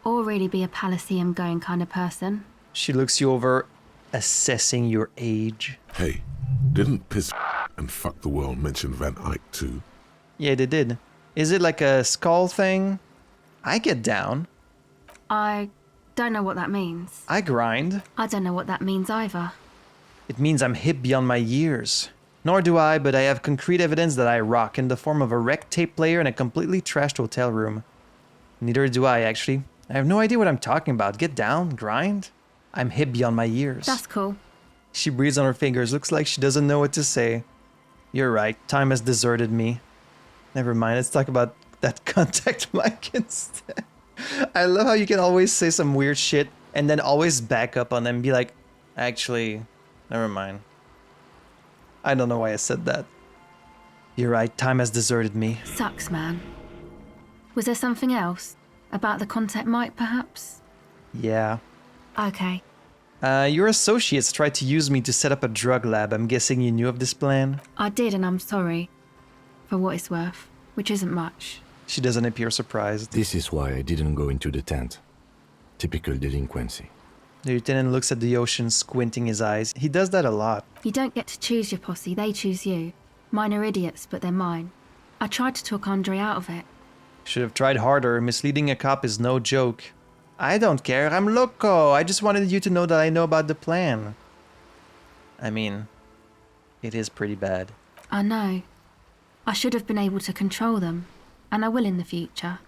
Or really be a Palaceum going kind of person. She looks you over, assessing your age. Hey, didn't Piss and Fuck the World mention Van Eyck too? Yeah, they did. Is it like a skull thing? I get down. I don't know what that means. I grind. I don't know what that means either. It means I'm hip beyond my years. Nor do I, but I have concrete evidence that I rock in the form of a wrecked tape player in a completely trashed hotel room. Neither do I, actually. I have no idea what I'm talking about. Get down, grind. I'm hip beyond my years. That's cool. She breathes on her fingers. Looks like she doesn't know what to say. You're right. Time has deserted me. Never mind. Let's talk about that Contact Mic instead. I love how you can always say some weird shit and then always back up on them and be like, actually, never mind. I don't know why I said that. You're right, time has deserted me. Sucks, man. Was there something else? About the contact mic, perhaps? Yeah. Okay. Your associates tried to use me to set up a drug lab. I'm guessing you knew of this plan? I did, and I'm sorry. For what it's worth, which isn't much. She doesn't appear surprised. This is why I didn't go into the tent. Typical delinquency. The lieutenant looks at the ocean, squinting his eyes. He does that a lot. You don't get to choose your posse, they choose you. Mine are idiots, but they're mine. I tried to talk Andre out of it. Should have tried harder. Misleading a cop is no joke. I don't care. I'm loco. I just wanted you to know that I know about the plan. I mean, it is pretty bad. I know. I should have been able to control them. And I will in the future.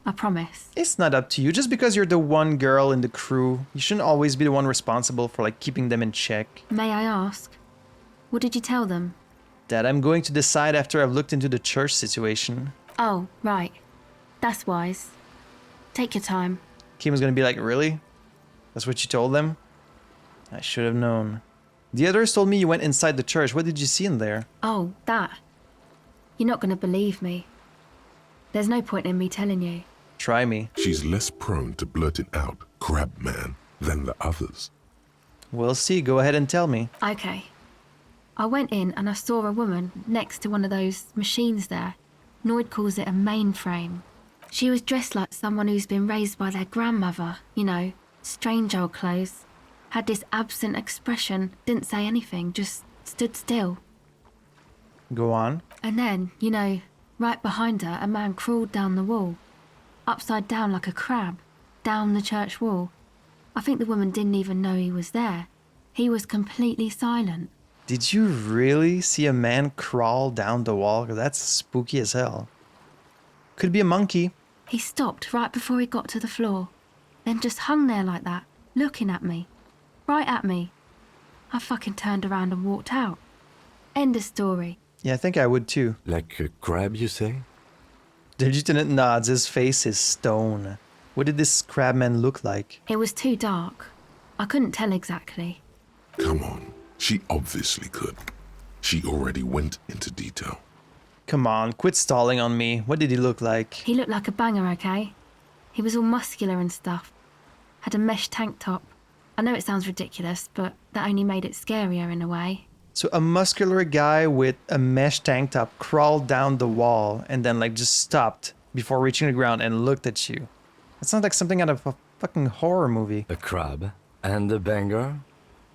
I promise. It's not up to you. Just because you're the one girl in the crew, you shouldn't always be the one responsible for like keeping them in check. May I ask? What did you tell them? That I'm going to decide after I've looked into the church situation. Oh, right. That's wise. Take your time. Kim was gonna be like, really? That's what you told them? I should have known. The others told me you went inside the church. What did you see in there? Oh, that. You're not going to believe me. There's no point in me telling you. Try me. She's less prone to blurt it out, crab man, than the others. We'll see. Go ahead and tell me. Okay. I went in and I saw a woman next to one of those machines there. Noid calls it a mainframe. She was dressed like someone who's been raised by their grandmother, you know, strange old clothes. Had this absent expression, didn't say anything, just stood still. Go on. And then, you know, right behind her, a man crawled down the wall. Upside down like a crab, down the church wall. I think the woman didn't even know he was there. He was completely silent. Did you really see a man crawl down the wall? That's spooky as hell. Could be a monkey. He stopped right before he got to the floor, then just hung there like that, looking at me. Right at me. I fucking turned around and walked out. End of story. Yeah, I think I would too. Like a crab, you say? The lieutenant nods. His face is stone. What did this crabman look like? It was too dark. I couldn't tell exactly. Come on. She obviously could. She already went into detail. Come on, quit stalling on me. What did he look like? He looked like a banger, okay? He was all muscular and stuff. Had a mesh tank top. I know it sounds ridiculous, but that only made it scarier in a way. So a muscular guy with a mesh tank top crawled down the wall and then like just stopped before reaching the ground and looked at you. It sounds like something out of a fucking horror movie. A crab and a banger?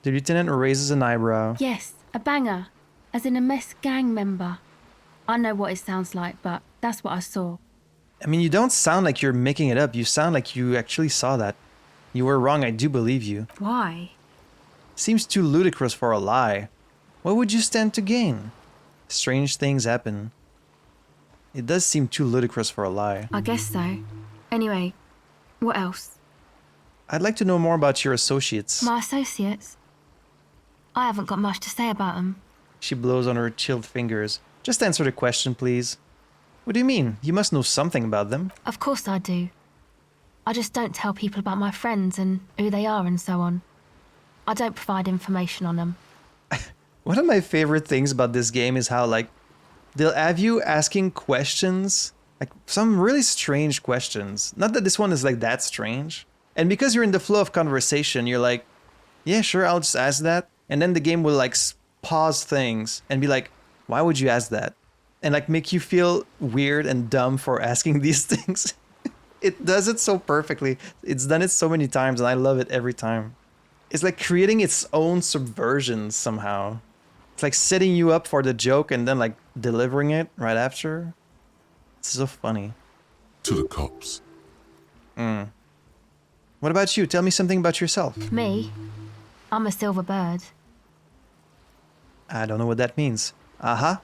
The lieutenant raises an eyebrow. Yes, a banger. As in a mess gang member. I know what it sounds like, but that's what I saw. I mean, you don't sound like you're making it up. You sound like you actually saw that. You were wrong, I do believe you. Why? Seems too ludicrous for a lie. What would you stand to gain? Strange things happen. It does seem too ludicrous for a lie. I guess so. Anyway, what else? I'd like to know more about your associates. My associates? I haven't got much to say about them. She blows on her chilled fingers. Just answer the question, please. What do you mean? You must know something about them. Of course I do. I just don't tell people about my friends and who they are and so on. I don't provide information on them. One of my favorite things about this game is how, like, they'll have you asking questions, like, some really strange questions. Not that this one is, like, that strange. And because you're in the flow of conversation, you're like, yeah, sure, I'll just ask that. And then the game will, like, pause things and be like, why would you ask that? And, like, make you feel weird and dumb for asking these things. It does it so perfectly. It's done it so many times, and I love it every time. It's like creating its own subversion somehow. It's like setting you up for the joke and then like delivering it right after. It's so funny. To the cops. What about you? Tell me something about yourself. Me? I'm a silver bird. I don't know what that means.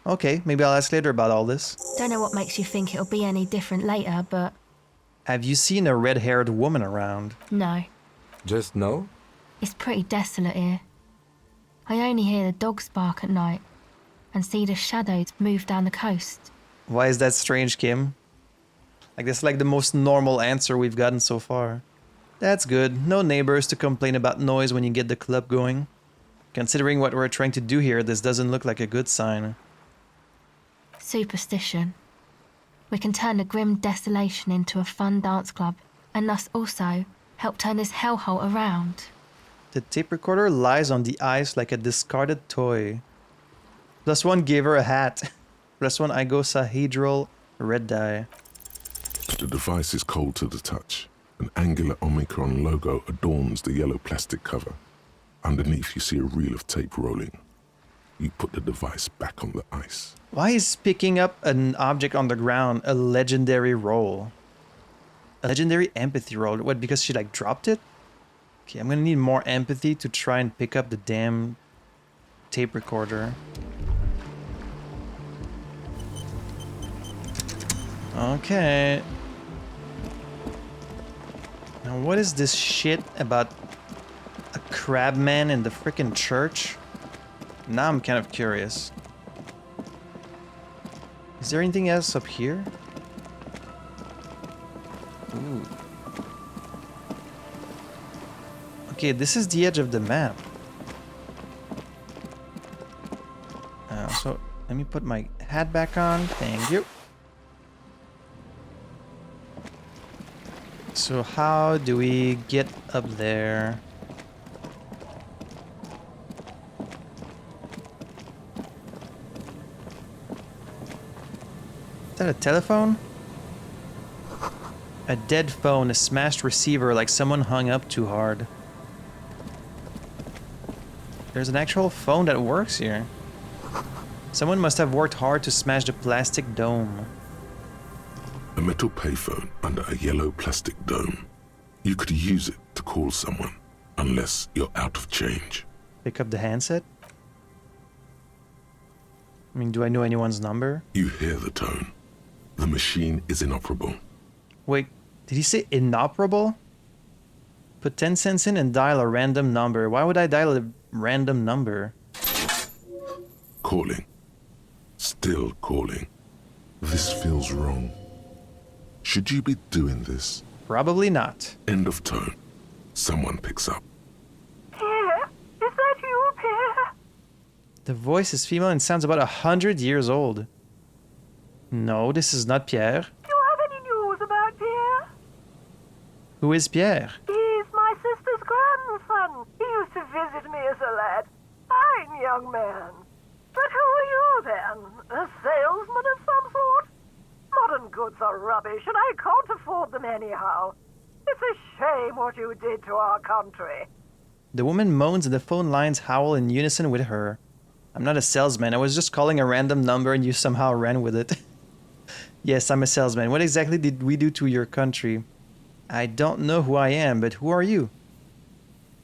Okay, maybe I'll ask later about all this. Don't know what makes you think it'll be any different later, but Have you seen a red-haired woman around? no. Just no? It's pretty desolate here. I only hear the dogs bark at night and see the shadows move down the coast. Why is that strange, Kim? Like, that's like the most normal answer we've gotten so far. That's good. No neighbors to complain about noise when you get the club going. Considering what we're trying to do here, this doesn't look like a good sign. Superstition. We can turn the grim desolation into a fun dance club, and thus also help turn this hellhole around. The tape recorder lies on the ice like a discarded toy. +1 gave her a hat. +1 icosahedral red dye. The device is cold to the touch. An angular Omicron logo adorns the yellow plastic cover. Underneath, you see a reel of tape rolling. You put the device back on the ice. Why is picking up an object on the ground a legendary roll? A legendary empathy roll? What, because she like dropped it? Okay, I'm gonna need more empathy to try and pick up the damn tape recorder. Okay. Now what is this shit about a crab man in the frickin' church? Now I'm kind of curious. Is there anything else up here? Ooh. Okay, this is the edge of the map. So let me put my hat back on. Thank you. So how do we get up there? Is that a telephone? A dead phone, a smashed receiver, like someone hung up too hard. There's an actual phone that works here. Someone must have worked hard to smash the plastic dome. A metal payphone under a yellow plastic dome. You could use it to call someone, unless you're out of change. Pick up the handset? I mean, do I know anyone's number? You hear the tone. The machine is inoperable. Wait, did he say inoperable? Put 10 cents in and dial a random number. Why would I dial a random number? Calling. Still calling. This feels wrong. Should you be doing this? Probably not. End of tone. Someone picks up. Pierre? Is that you, Pierre? The voice is female and sounds about 100 years old. No, this is not Pierre. Do you have any news about Pierre? Who is Pierre? He's my sister's grandson. He used to visit me as a lad. Fine young man. But who are you then? A salesman of some sort? Modern goods are rubbish, and I can't afford them anyhow. It's a shame what you did to our country. The woman moans and the phone lines howl in unison with her. I'm not a salesman. I was just calling a random number and you somehow ran with it. Yes, I'm a salesman. What exactly did we do to your country? I don't know who I am, but who are you?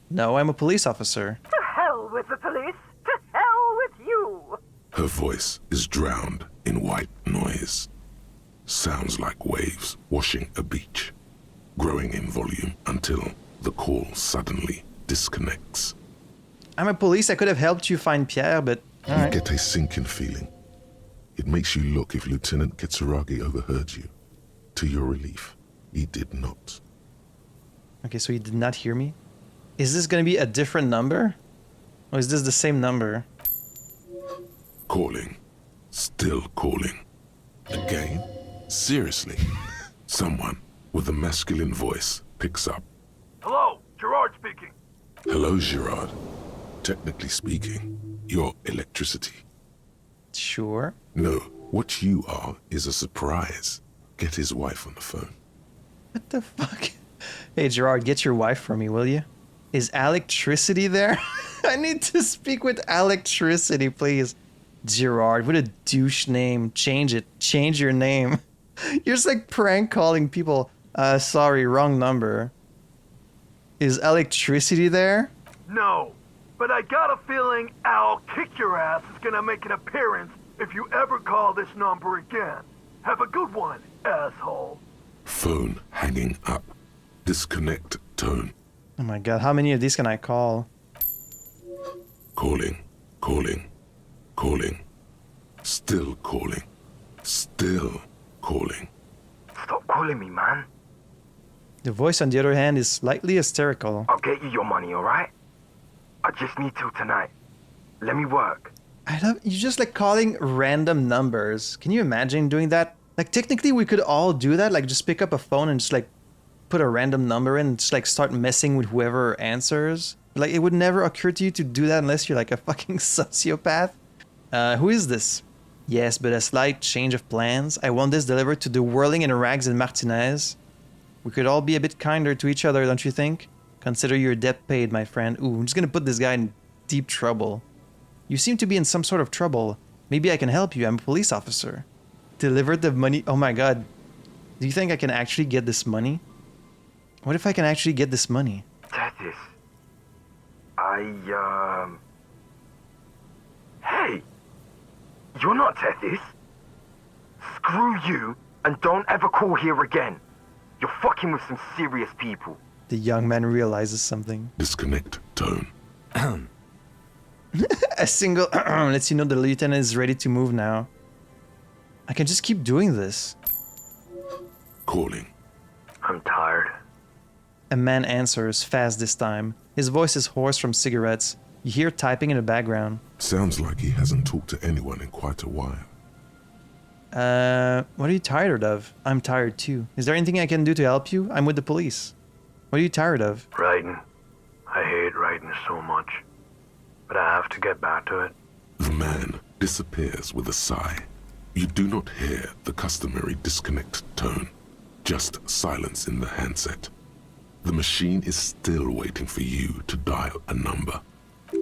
No, I'm a police officer. To hell with the police. To hell with you. Her voice is drowned in white noise. Sounds like waves washing a beach, growing in volume until the call suddenly disconnects. I'm a police. I could have helped you find Pierre, but... You get a sinking feeling. It makes you look if Lieutenant Kitsuragi overheard you. To your relief, he did not. Okay, so he did not hear me? Is this going to be a different number? Or is this the same number? Calling. Still calling. Again? Seriously? Someone with a masculine voice picks up. Hello, Gerard speaking. Hello, Gerard. Technically speaking, you're electricity. Sure. No, what you are is a surprise. Get his wife on the phone. What the fuck? Hey, Gerard, get your wife for me, will you? Is Electricity there? I need to speak with Electricity, please. Gerard, what a douche name. Change it. Change your name. You're just like prank calling people. Sorry, wrong number. Is Electricity there? No, but I got a feeling Al Kick Your Ass is gonna make an appearance if you ever call this number again. Have a good one, asshole. Phone hanging up. Disconnect tone. Oh my god, how many of these can I call? Calling, calling, calling. Still calling. Still calling. Stop calling me, man. The voice, on the other hand, is slightly hysterical. I'll get you your money, alright? I just need till tonight. Let me work. I love you just like calling random numbers. Can you imagine doing that? Like technically we could all do that, like just pick up a phone and just like put a random number in and just like start messing with whoever answers. Like it would never occur to you to do that unless you're like a fucking sociopath. Who is this? Yes, but a slight change of plans. I want this delivered to the Whirling in Rags in Martinez. We could all be a bit kinder to each other, don't you think? Consider your debt paid, my friend. Ooh, I'm just gonna put this guy in deep trouble. You seem to be in some sort of trouble. Maybe I can help you. I'm a police officer. Delivered the money. Oh my god. Do you think I can actually get this money? What if I can actually get this money? Tethys. Hey! You're not Tethys. Screw you, and don't ever call here again. You're fucking with some serious people. The young man realizes something. Disconnect tone. A single lets you know the lieutenant is ready to move now. I can just keep doing this. Calling. I'm tired. A man answers, fast this time. His voice is hoarse from cigarettes. You hear typing in the background. Sounds like he hasn't talked to anyone in quite a while. What are you tired of? I'm tired too. Is there anything I can do to help you? I'm with the police. What are you tired of? Writing. I hate writing so much. But I have to get back to it. The man disappears with a sigh. You do not hear the customary disconnect tone, just silence in the handset. The machine is still waiting for you to dial a number.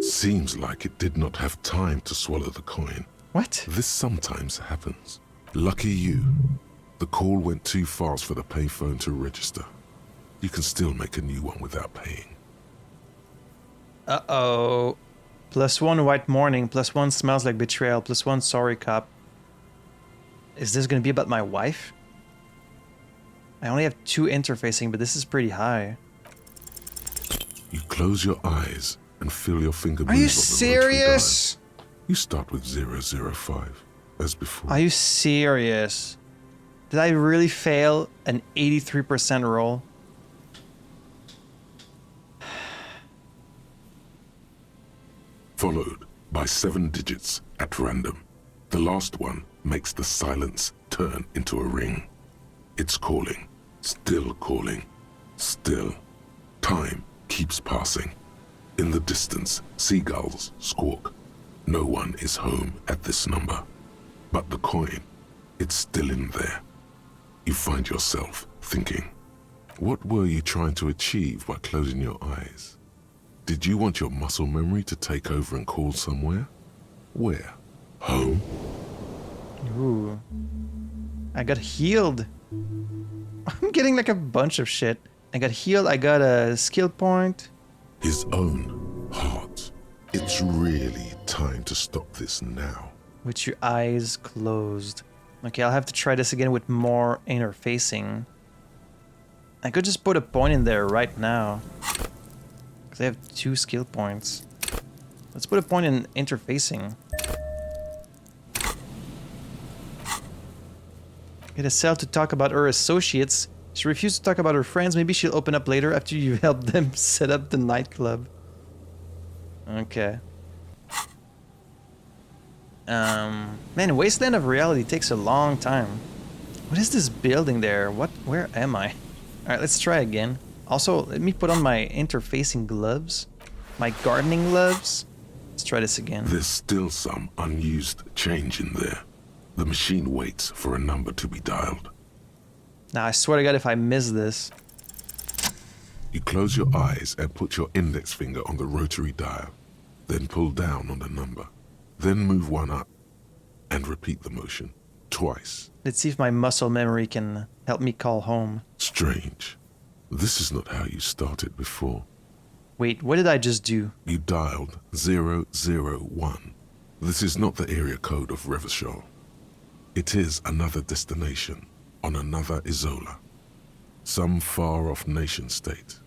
Seems like it did not have time to swallow the coin. What? This sometimes happens. Lucky you. The call went too fast for the payphone to register. You can still make a new one without paying. Uh-oh. +1 white morning, +1 smells like betrayal, +1 sorry cop. Is this gonna be about my wife? I only have 2 interfacing, but this is pretty high. You close your eyes and feel your finger move. Are you on the serious? rotary dial. You start with 005, as before. Are you serious? Did I really fail an 83% roll? Followed by 7 digits at random. The last one makes the silence turn into a ring. It's calling, still calling, still. Time keeps passing. In the distance, seagulls squawk. No one is home at this number. But the coin, it's still in there. You find yourself thinking, what were you trying to achieve by closing your eyes? Did you want your muscle memory to take over and call somewhere? Where? Home? Ooh. I got healed. I'm getting like a bunch of shit. I got healed, I got a skill point. His own heart. It's really time to stop this now. With your eyes closed. Okay, I'll have to try this again with more interfacing. I could just put a point in there right now. Because I have 2 skill points. Let's put a point in interfacing. Get a cell to talk about her associates. She refused to talk about her friends. Maybe she'll open up later after you help them set up the nightclub. Okay. Man, Wasteland of Reality takes a long time. What is this building there? Where am I? Alright, let's try again. Also, let me put on my interfacing gloves. My gardening gloves. Let's try this again. There's still some unused change in there. The machine waits for a number to be dialed. Now, I swear to God, if I miss this... You close your eyes and put your index finger on the rotary dial. Then pull down on the number. Then move one up. And repeat the motion. Twice. Let's see if my muscle memory can help me call home. Strange. This is not how you started before. Wait, what did I just do? You dialed 001. This is not the area code of Revachol. It is another destination on another Isola. Some far-off nation-state.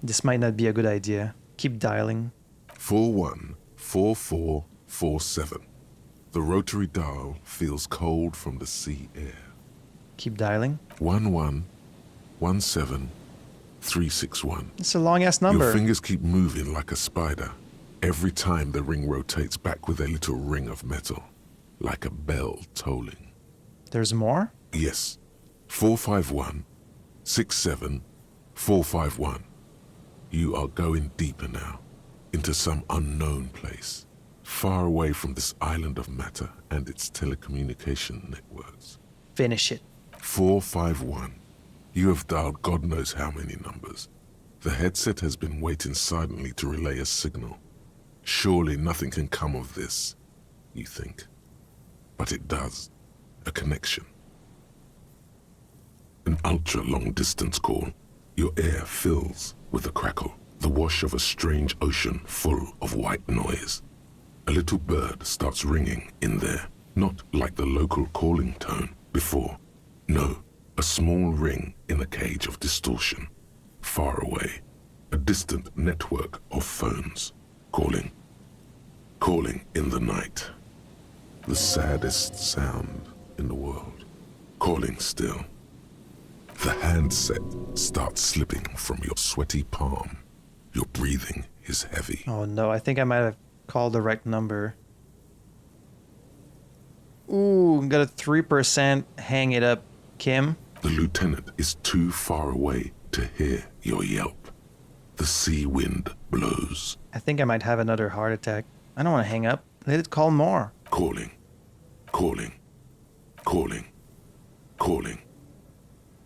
This might not be a good idea. Keep dialing. 414447. The rotary dial feels cold from the sea air. Keep dialing. 1117361. It's a long-ass number. Your fingers keep moving like a spider. Every time the ring rotates back with a little ring of metal, like a bell tolling. There's more? Yes. 451 67 451. You are going deeper now, into some unknown place, far away from this island of matter and its telecommunication networks. Finish it. 451. You have dialed God knows how many numbers. The headset has been waiting silently to relay a signal. Surely nothing can come of this, you think. But it does. A connection. An ultra-long distance call. Your air fills with a crackle, the wash of a strange ocean full of white noise. A little bird starts ringing in there, not like the local calling tone before. No, a small ring in a cage of distortion, far away. A distant network of phones, calling in the night. The saddest sound in the world, calling still. The handset starts slipping from your sweaty palm. Your breathing is heavy. Oh no, I think I might have called the right number. Ooh, got a 3%. Hang it up, Kim. The lieutenant is too far away to hear your yelp. The sea wind blows. I think I might have another heart attack. I don't want to hang up. Let it call more. Calling.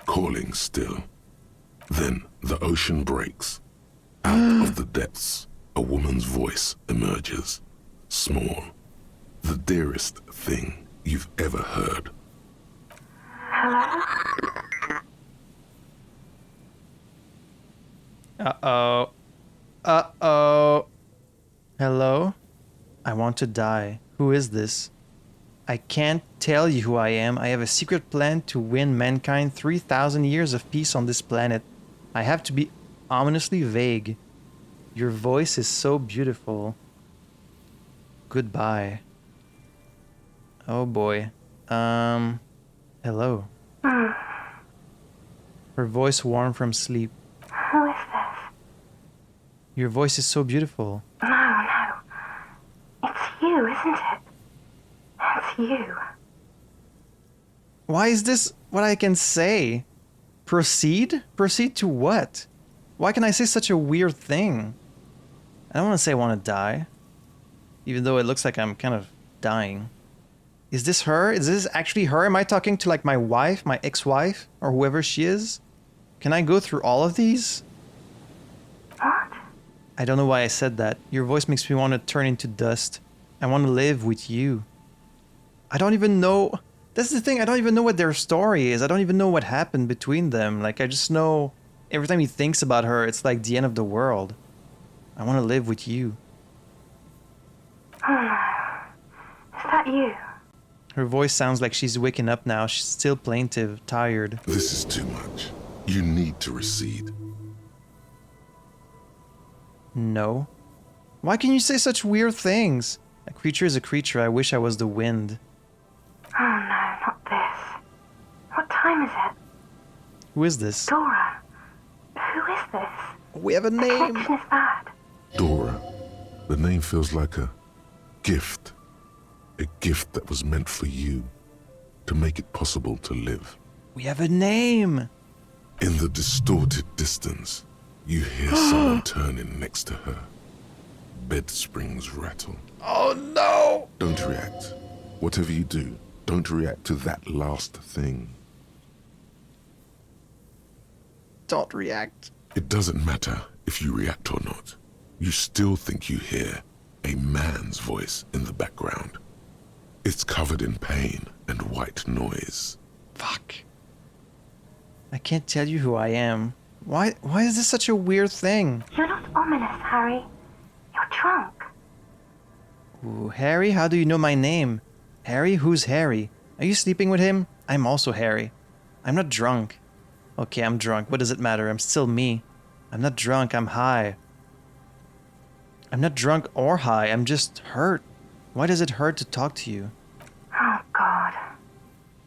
Calling still. Then the ocean breaks. Out of the depths, a woman's voice emerges. Small. The dearest thing you've ever heard. Uh-oh. Uh-oh. Hello? I want to die. Who is this? I can't tell you who I am. I have a secret plan to win mankind 3,000 years of peace on this planet. I have to be ominously vague. Your voice is so beautiful. Goodbye. Oh boy. Hello. Her voice warm from sleep. Who is this? Your voice is so beautiful. No. It's you, isn't it? It's you. Why is this what I can say? Proceed? Proceed to what? Why can I say such a weird thing? I don't want to say I want to die. Even though it looks like I'm kind of dying. Is this her? Is this actually her? Am I talking to like my wife, my ex-wife, or whoever she is? Can I go through all of these? What? I don't know why I said that. Your voice makes me want to turn into dust. I want to live with you. I don't even know. That's the thing. I don't even know what their story is. I don't even know what happened between them. Like, I just know every time he thinks about her, it's like the end of the world. I want to live with you. Oh no. Is that you? Her voice sounds like she's waking up now. She's still plaintive, tired. This is too much. You need to recede. No. Why can you say such weird things? A creature is a creature. I wish I was the wind. Oh no, not this. What time is it? Who is this? Dora. Who is this? We have a The name. connection is bad. Dora. The name feels like a gift. A gift that was meant for you. To make it possible to live. We have a name. In the distorted distance, you hear someone turning next to her. Bed springs rattle. Oh no! Don't react. Whatever you do, don't react to that last thing. Don't react. It doesn't matter if you react or not. You still think you hear a man's voice in the background. It's covered in pain and white noise. Fuck. I can't tell you who I am. Why is this such a weird thing? You're not ominous, Harry. You're drunk. Ooh, Harry, how do you know my name? Harry? Who's Harry? Are you sleeping with him? I'm also Harry. I'm not drunk. Okay, I'm drunk. What does it matter? I'm still me. I'm not drunk, I'm high. I'm not drunk or high, I'm just hurt. Why does it hurt to talk to you? Oh, God.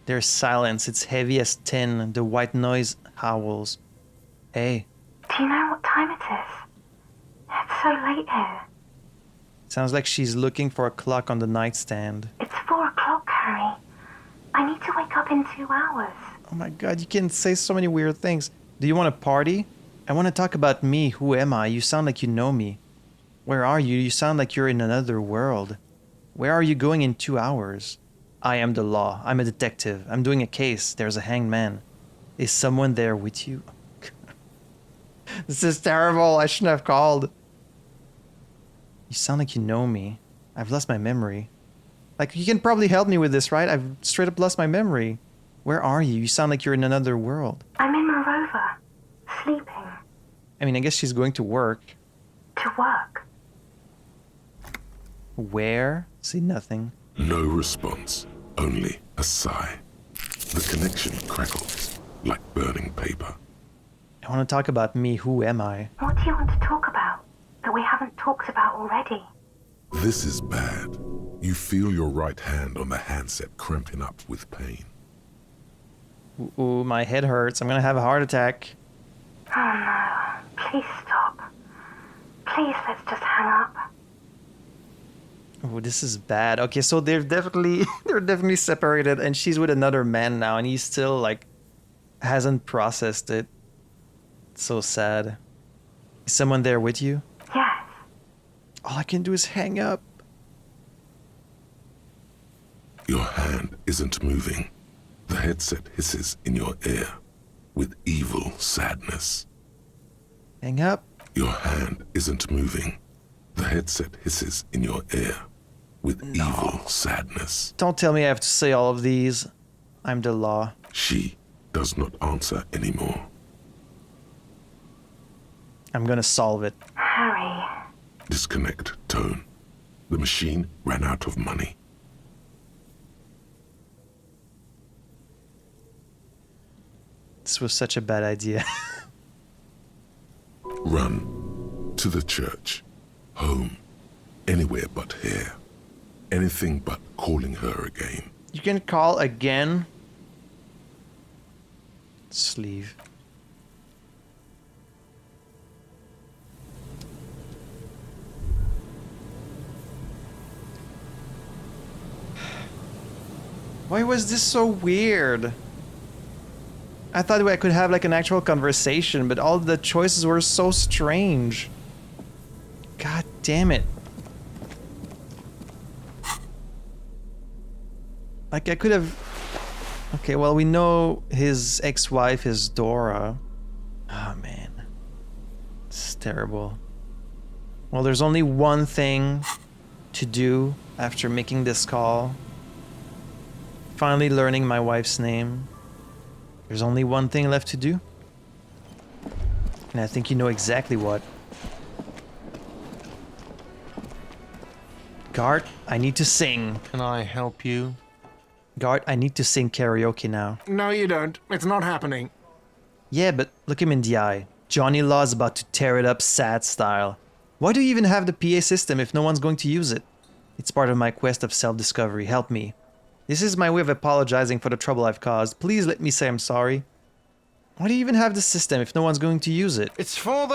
There's silence, it's heavy as tin, the white noise howls. Hey, Do you know what time it is? It's so late here. Sounds like she's looking for a clock on the nightstand. It's 4 o'clock, Harry. I need to wake up in 2 hours. Oh my god, you can say so many weird things. Do you want to party? I want to talk about me. Who am I? You sound like you know me. Where are you? You sound like you're in another world. Where are you going in 2 hours? I am the law. I'm a detective. I'm doing a case. There's a hanged man. Is someone there with you? This is terrible. I shouldn't have called. You sound like you know me. I've lost my memory. Like, you can probably help me with this, right? I've straight up lost my memory. Where are you? You sound like you're in another world. I'm in Morova, sleeping. I mean, I guess she's going to work. To work. Where? See nothing. No response, only a sigh. The connection crackles like burning paper. I want to talk about me. Who am I? What do you want to talk about that we haven't talked about already? This is bad. You feel your right hand on the handset cramping up with pain. Ooh, my head hurts. I'm gonna have a heart attack. Oh no. Please stop. Please, let's just hang up. Oh, this is bad. Okay, so they're definitely separated, and she's with another man now, and he's still like hasn't processed it. It's so sad. Is someone there with you? Yes. All I can do is hang up. Your hand isn't moving. The headset hisses in your ear with evil sadness. Hang up. Your hand isn't moving. The headset hisses in your ear with evil sadness. Don't tell me I have to say all of these. I'm the law. She does not answer anymore. I'm gonna solve it. Harry. Disconnect tone. The machine ran out of money. This was such a bad idea. Run to the church, home, anywhere but here. Anything but calling her again. You can call again. Sleeve. Why was this so weird? I thought I could have like an actual conversation, but all the choices were so strange. God damn it. Like I could have... Okay, well we know his ex-wife is Dora. Oh man. This is terrible. Well, there's only one thing to do after making this call. Finally learning my wife's name. There's only one thing left to do. And I think you know exactly what. Gart, I need to sing. Can I help you? Gart, I need to sing karaoke now. No, you don't. It's not happening. Yeah, but look him in the eye. Johnny Law's about to tear it up sad style. Why do you even have the PA system if no one's going to use it? It's part of my quest of self-discovery. Help me. This is my way of apologizing for the trouble I've caused. Please let me say I'm sorry. Why do you even have the system if no one's going to use it? It's for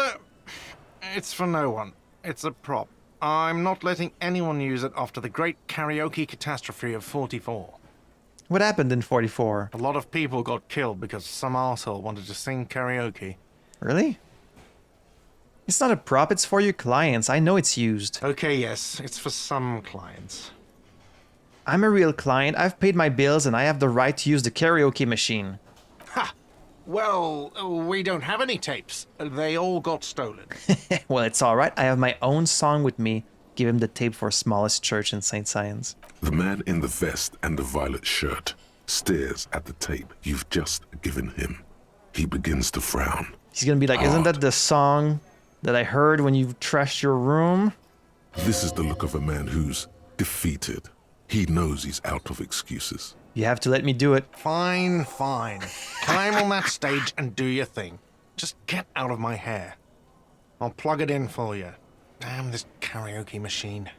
no one. It's a prop. I'm not letting anyone use it after the great karaoke catastrophe of 44. What happened in 44? A lot of people got killed because some arsehole wanted to sing karaoke. Really? It's not a prop, it's for your clients. I know it's used. Okay, yes, it's for some clients. I'm a real client, I've paid my bills, and I have the right to use the karaoke machine. Ha! Well, we don't have any tapes. They all got stolen. Well, it's alright, I have my own song with me. Give him the tape for smallest church in St. Science. The man in the vest and the violet shirt stares at the tape you've just given him. He begins to frown. He's gonna be like, isn't that the song that I heard when you trashed your room? This is the look of a man who's defeated. He knows he's out of excuses. You have to let me do it. Fine, fine. Climb on that stage and do your thing. Just get out of my hair. I'll plug it in for you. Damn this karaoke machine.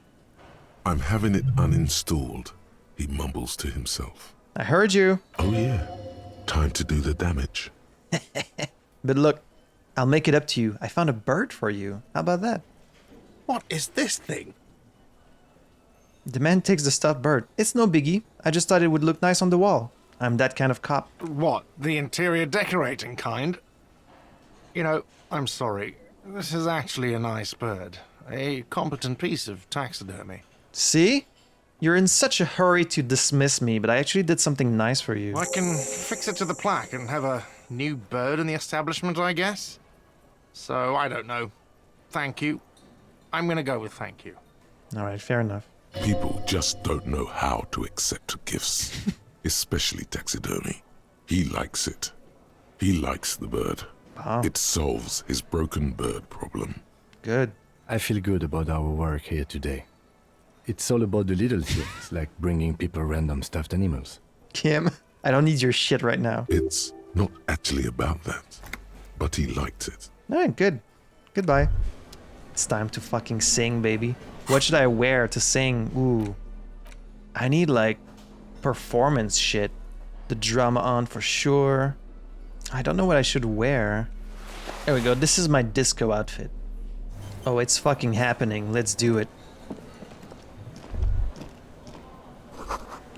I'm having it uninstalled, he mumbles to himself. I heard you. Oh yeah, time to do the damage. But look, I'll make it up to you. I found a bird for you. How about that? What is this thing? The man takes the stuffed bird. It's no biggie. I just thought it would look nice on the wall. I'm that kind of cop. What, the interior decorating kind? You know, I'm sorry. This is actually a nice bird. A competent piece of taxidermy. See? You're in such a hurry to dismiss me, but I actually did something nice for you. I can fix it to the plaque and have a new bird in the establishment, I guess. So, I don't know. Thank you. I'm gonna go with thank you. Alright, fair enough. People just don't know how to accept gifts, especially taxidermy. He likes it. He likes the bird. Wow. It solves his broken bird problem. Good. I feel good about our work here today. It's all about the little things, like bringing people random stuffed animals. Kim, I don't need your shit right now. It's not actually about that, but he liked it. Alright, good. Goodbye. It's time to fucking sing, baby. What should I wear to sing? Ooh. I need, like, performance shit. The drama on for sure. I don't know what I should wear. There we go. This is my disco outfit. Oh, it's fucking happening. Let's do it.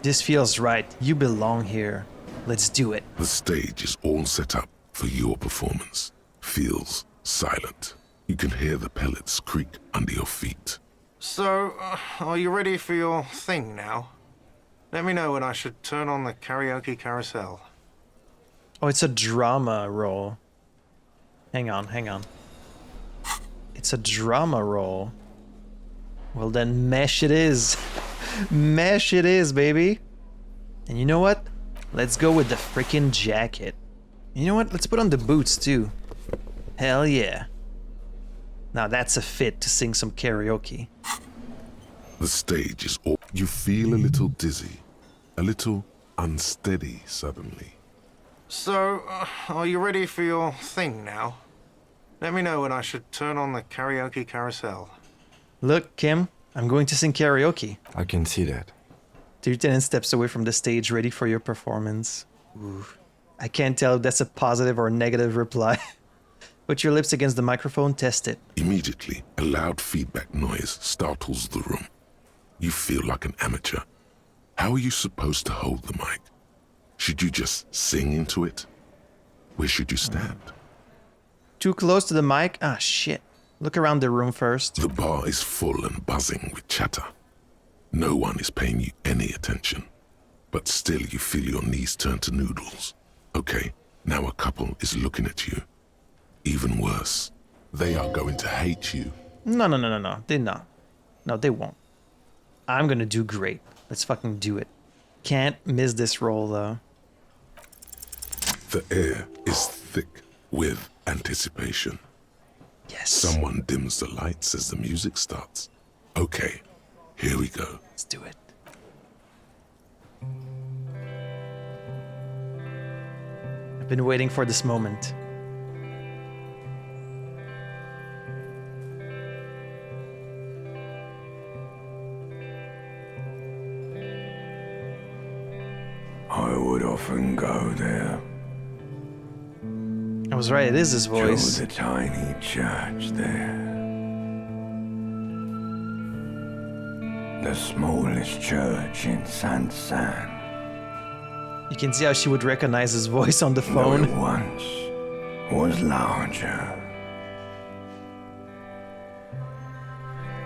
This feels right. You belong here. Let's do it. The stage is all set up for your performance. Feels silent. You can hear the pellets creak under your feet. So, are you ready for your thing now? Let me know when I should turn on the karaoke carousel. Oh, it's a drama roll. Hang on, hang on. It's a drama roll. Well then, mesh it is. Mesh it is, baby. And you know what? Let's go with the freaking jacket. You know what? Let's put on the boots too. Hell yeah. Now that's a fit to sing some karaoke. The stage is all... You feel a little dizzy, a little unsteady suddenly. So, are you ready for your thing now? Let me know when I should turn on the karaoke carousel. Look, Kim, I'm going to sing karaoke. I can see that. The lieutenant steps away from the stage, ready for your performance. Ooh. I can't tell if that's a positive or negative reply. Put your lips against the microphone, test it. Immediately, a loud feedback noise startles the room. You feel like an amateur. How are you supposed to hold the mic? Should you just sing into it? Where should you stand? Too close to the mic? Ah, shit. Look around the room first. The bar is full and buzzing with chatter. No one is paying you any attention. But still you feel your knees turn to noodles. Okay, now a couple is looking at you. Even worse, they are going to hate you. No. They're not. No, they won't. I'm gonna do great. Let's fucking do it. Can't miss this roll, though. The air is thick with anticipation. Yes. Someone dims the lights as the music starts. Okay, here we go. Let's do it. I've been waiting for this moment. I would often go there. I was right, it is his voice. To the tiny church there. The smallest church in San. You can see how she would recognize his voice on the Though phone. it once was larger.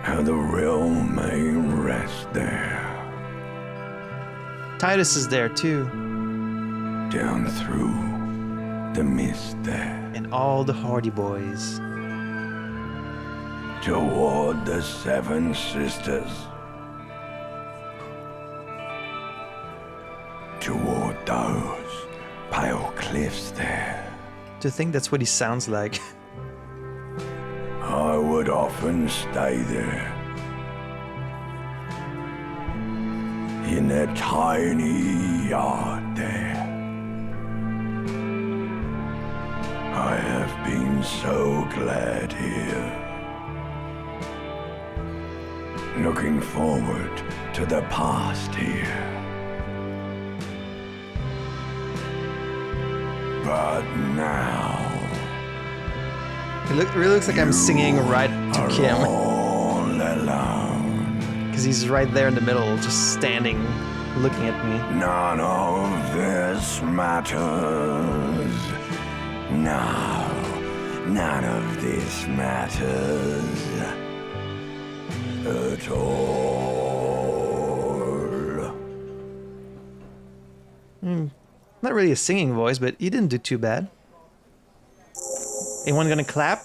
How the realm may rest there. Titus is there too. Down through the mist there. And all the Hardy Boys. Toward the Seven Sisters. Toward those pale cliffs there. To think that's what he sounds like. I would often stay there. In that tiny yard there. I have been so glad here. Looking forward to the past here. But now... It really looks like I'm singing right to Kim. All alone. Because he's right there in the middle, just standing, looking at me. None of this matters. No, none of this matters at all. Not really a singing voice, but he didn't do too bad. Anyone gonna clap?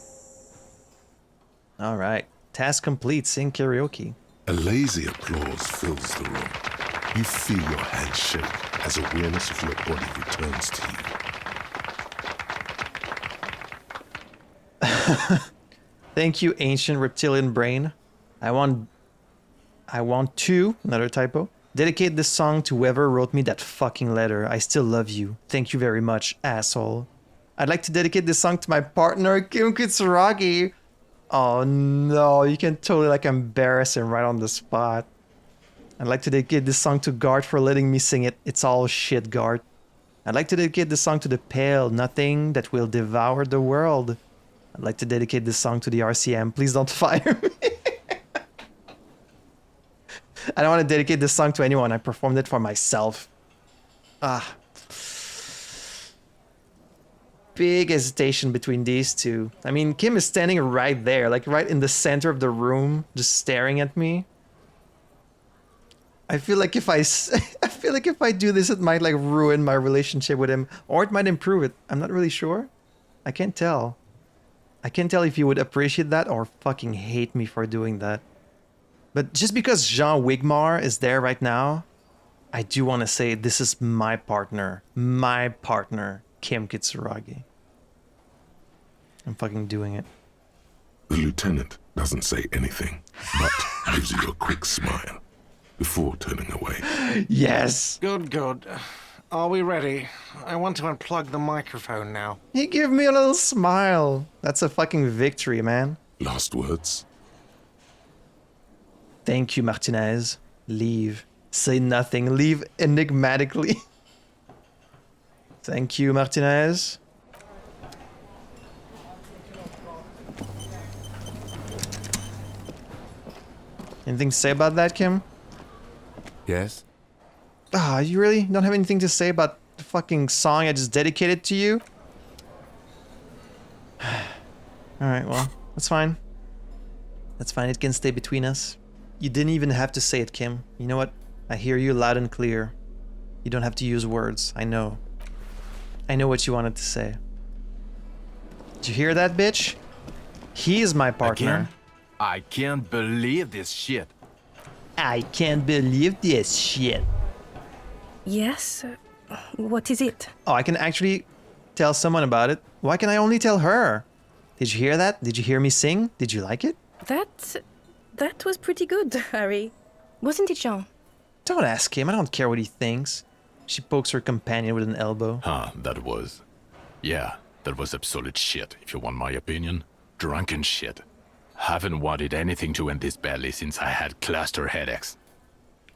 All right. Task complete. Sing karaoke. A lazy applause fills the room. You feel your hands shake as awareness of your body returns to you. Thank you, ancient reptilian brain. I want to, another typo, dedicate this song to whoever wrote me that fucking letter. I still love you. Thank you very much, asshole. I'd like to dedicate this song to my partner, Kim Kitsuragi. Oh no, you can totally like embarrass him right on the spot. I'd like to dedicate this song to Gart for letting me sing it. It's all shit, Gart. I'd like to dedicate this song to the pale nothing that will devour the world. I'd like to dedicate this song to the RCM. Please don't fire me. I don't want to dedicate this song to anyone. I performed it for myself. Big hesitation between these two. I mean, Kim is standing right there, like right in the center of the room, just staring at me. I feel like if I do this, it might like ruin my relationship with him, or it might improve it. I'm not really sure. I can't tell. I can't tell if he would appreciate that or fucking hate me for doing that. But just because Jean Wigmar is there right now, I do want to say this is my partner, Kim Kitsuragi. I'm fucking doing it. The lieutenant doesn't say anything, but gives you a quick smile before turning away. Yes! Good, good. Are we ready? I want to unplug the microphone now. He gave me a little smile. That's a fucking victory, man. Last words? Thank you, Martinez. Leave. Say nothing. Leave enigmatically. Thank you, Martinez. Anything to say about that, Kim? Yes? You really don't have anything to say about the fucking song I just dedicated to you? Alright, well, that's fine. That's fine, it can stay between us. You didn't even have to say it, Kim. You know what? I hear you loud and clear. You don't have to use words, I know. I know what you wanted to say. Did you hear that, bitch? He is my partner. Again? I can't believe this shit. I can't believe this shit. Yes? What is it? Oh, I can actually tell someone about it. Why can I only tell her? Did you hear that? Did you hear me sing? Did you like it? That was pretty good, Harry. Wasn't it, Jean? Don't ask him. I don't care what he thinks. She pokes her companion with an elbow. That was... Yeah, that was absolute shit, if you want my opinion. Drunken shit. Haven't wanted anything to end this badly since I had cluster headaches.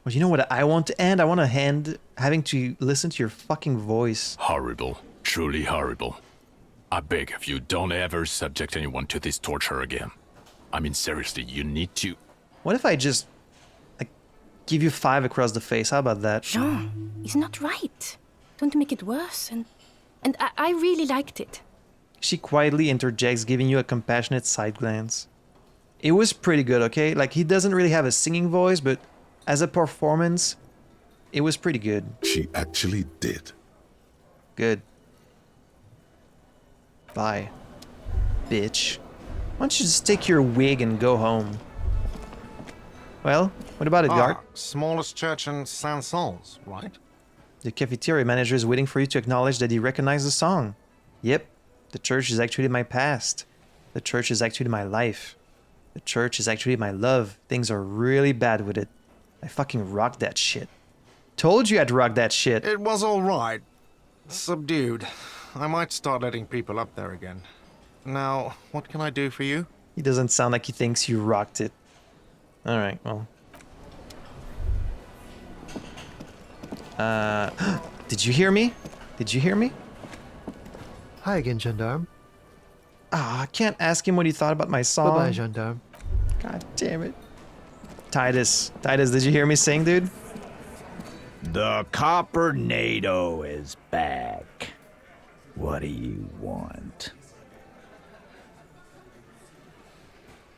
Well, you know what I want to end? I want to end having to listen to your fucking voice. Horrible. Truly horrible. I beg of you, don't ever subject anyone to this torture again. I mean, seriously, you need to... What if I just... like, give you 5 across the face? How about that? Jean, it's not right. Don't make it worse. And I really liked it. She quietly interjects, giving you a compassionate side glance. It was pretty good, okay? Like, he doesn't really have a singing voice, but as a performance, it was pretty good. She actually did. Good. Bye, bitch. Why don't you just take your wig and go home? Well, what about it, Gart? Smallest church in Saint-Saëns, right? The cafeteria manager is waiting for you to acknowledge that he recognized the song. Yep, the church is actually my past. The church is actually my life. The church is actually my love. Things are really bad with it. I fucking rocked that shit. Told you I'd rock that shit. It was all right. Subdued. I might start letting people up there again. Now, what can I do for you? He doesn't sound like he thinks you rocked it. Alright, well. Did you hear me? Did you hear me? Hi again, gendarme. I can't ask him what he thought about my song. Bye-bye, gendarme. God damn it. Titus. Titus, did you hear me sing, dude? The Copper-nado is back. What do you want?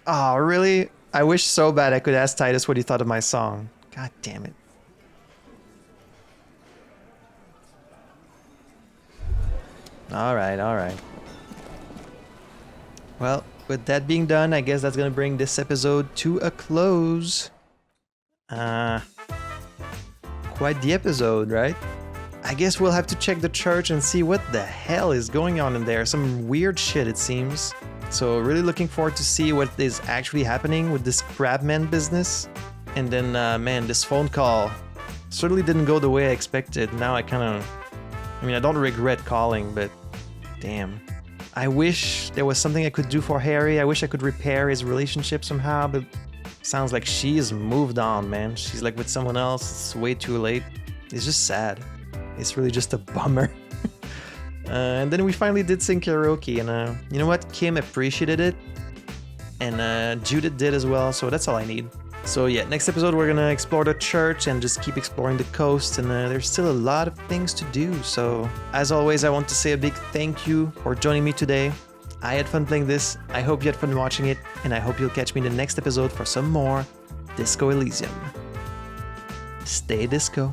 Oh, really? I wish so bad I could ask Titus what he thought of my song. God damn it. Alright, alright. Well, with that being done, I guess that's gonna bring this episode to a close. Quite the episode, right? I guess we'll have to check the church and see what the hell is going on in there. Some weird shit, it seems. So really looking forward to see what is actually happening with this crabman business. And then, man, this phone call certainly didn't go the way I expected. Now I mean, I don't regret calling, but damn. I wish there was something I could do for Harry. I wish I could repair his relationship somehow, but sounds like she's moved on, man. She's like with someone else. It's way too late. It's just sad. It's really just a bummer. And then we finally did sing karaoke, and you know what? Kim appreciated it, and Judith did as well, so that's all I need. So yeah, next episode we're gonna explore the church and just keep exploring the coast, and there's still a lot of things to do. So as always, I want to say a big thank you for joining me today. I had fun playing this, I hope you had fun watching it, and I hope you'll catch me in the next episode for some more Disco Elysium. Stay disco.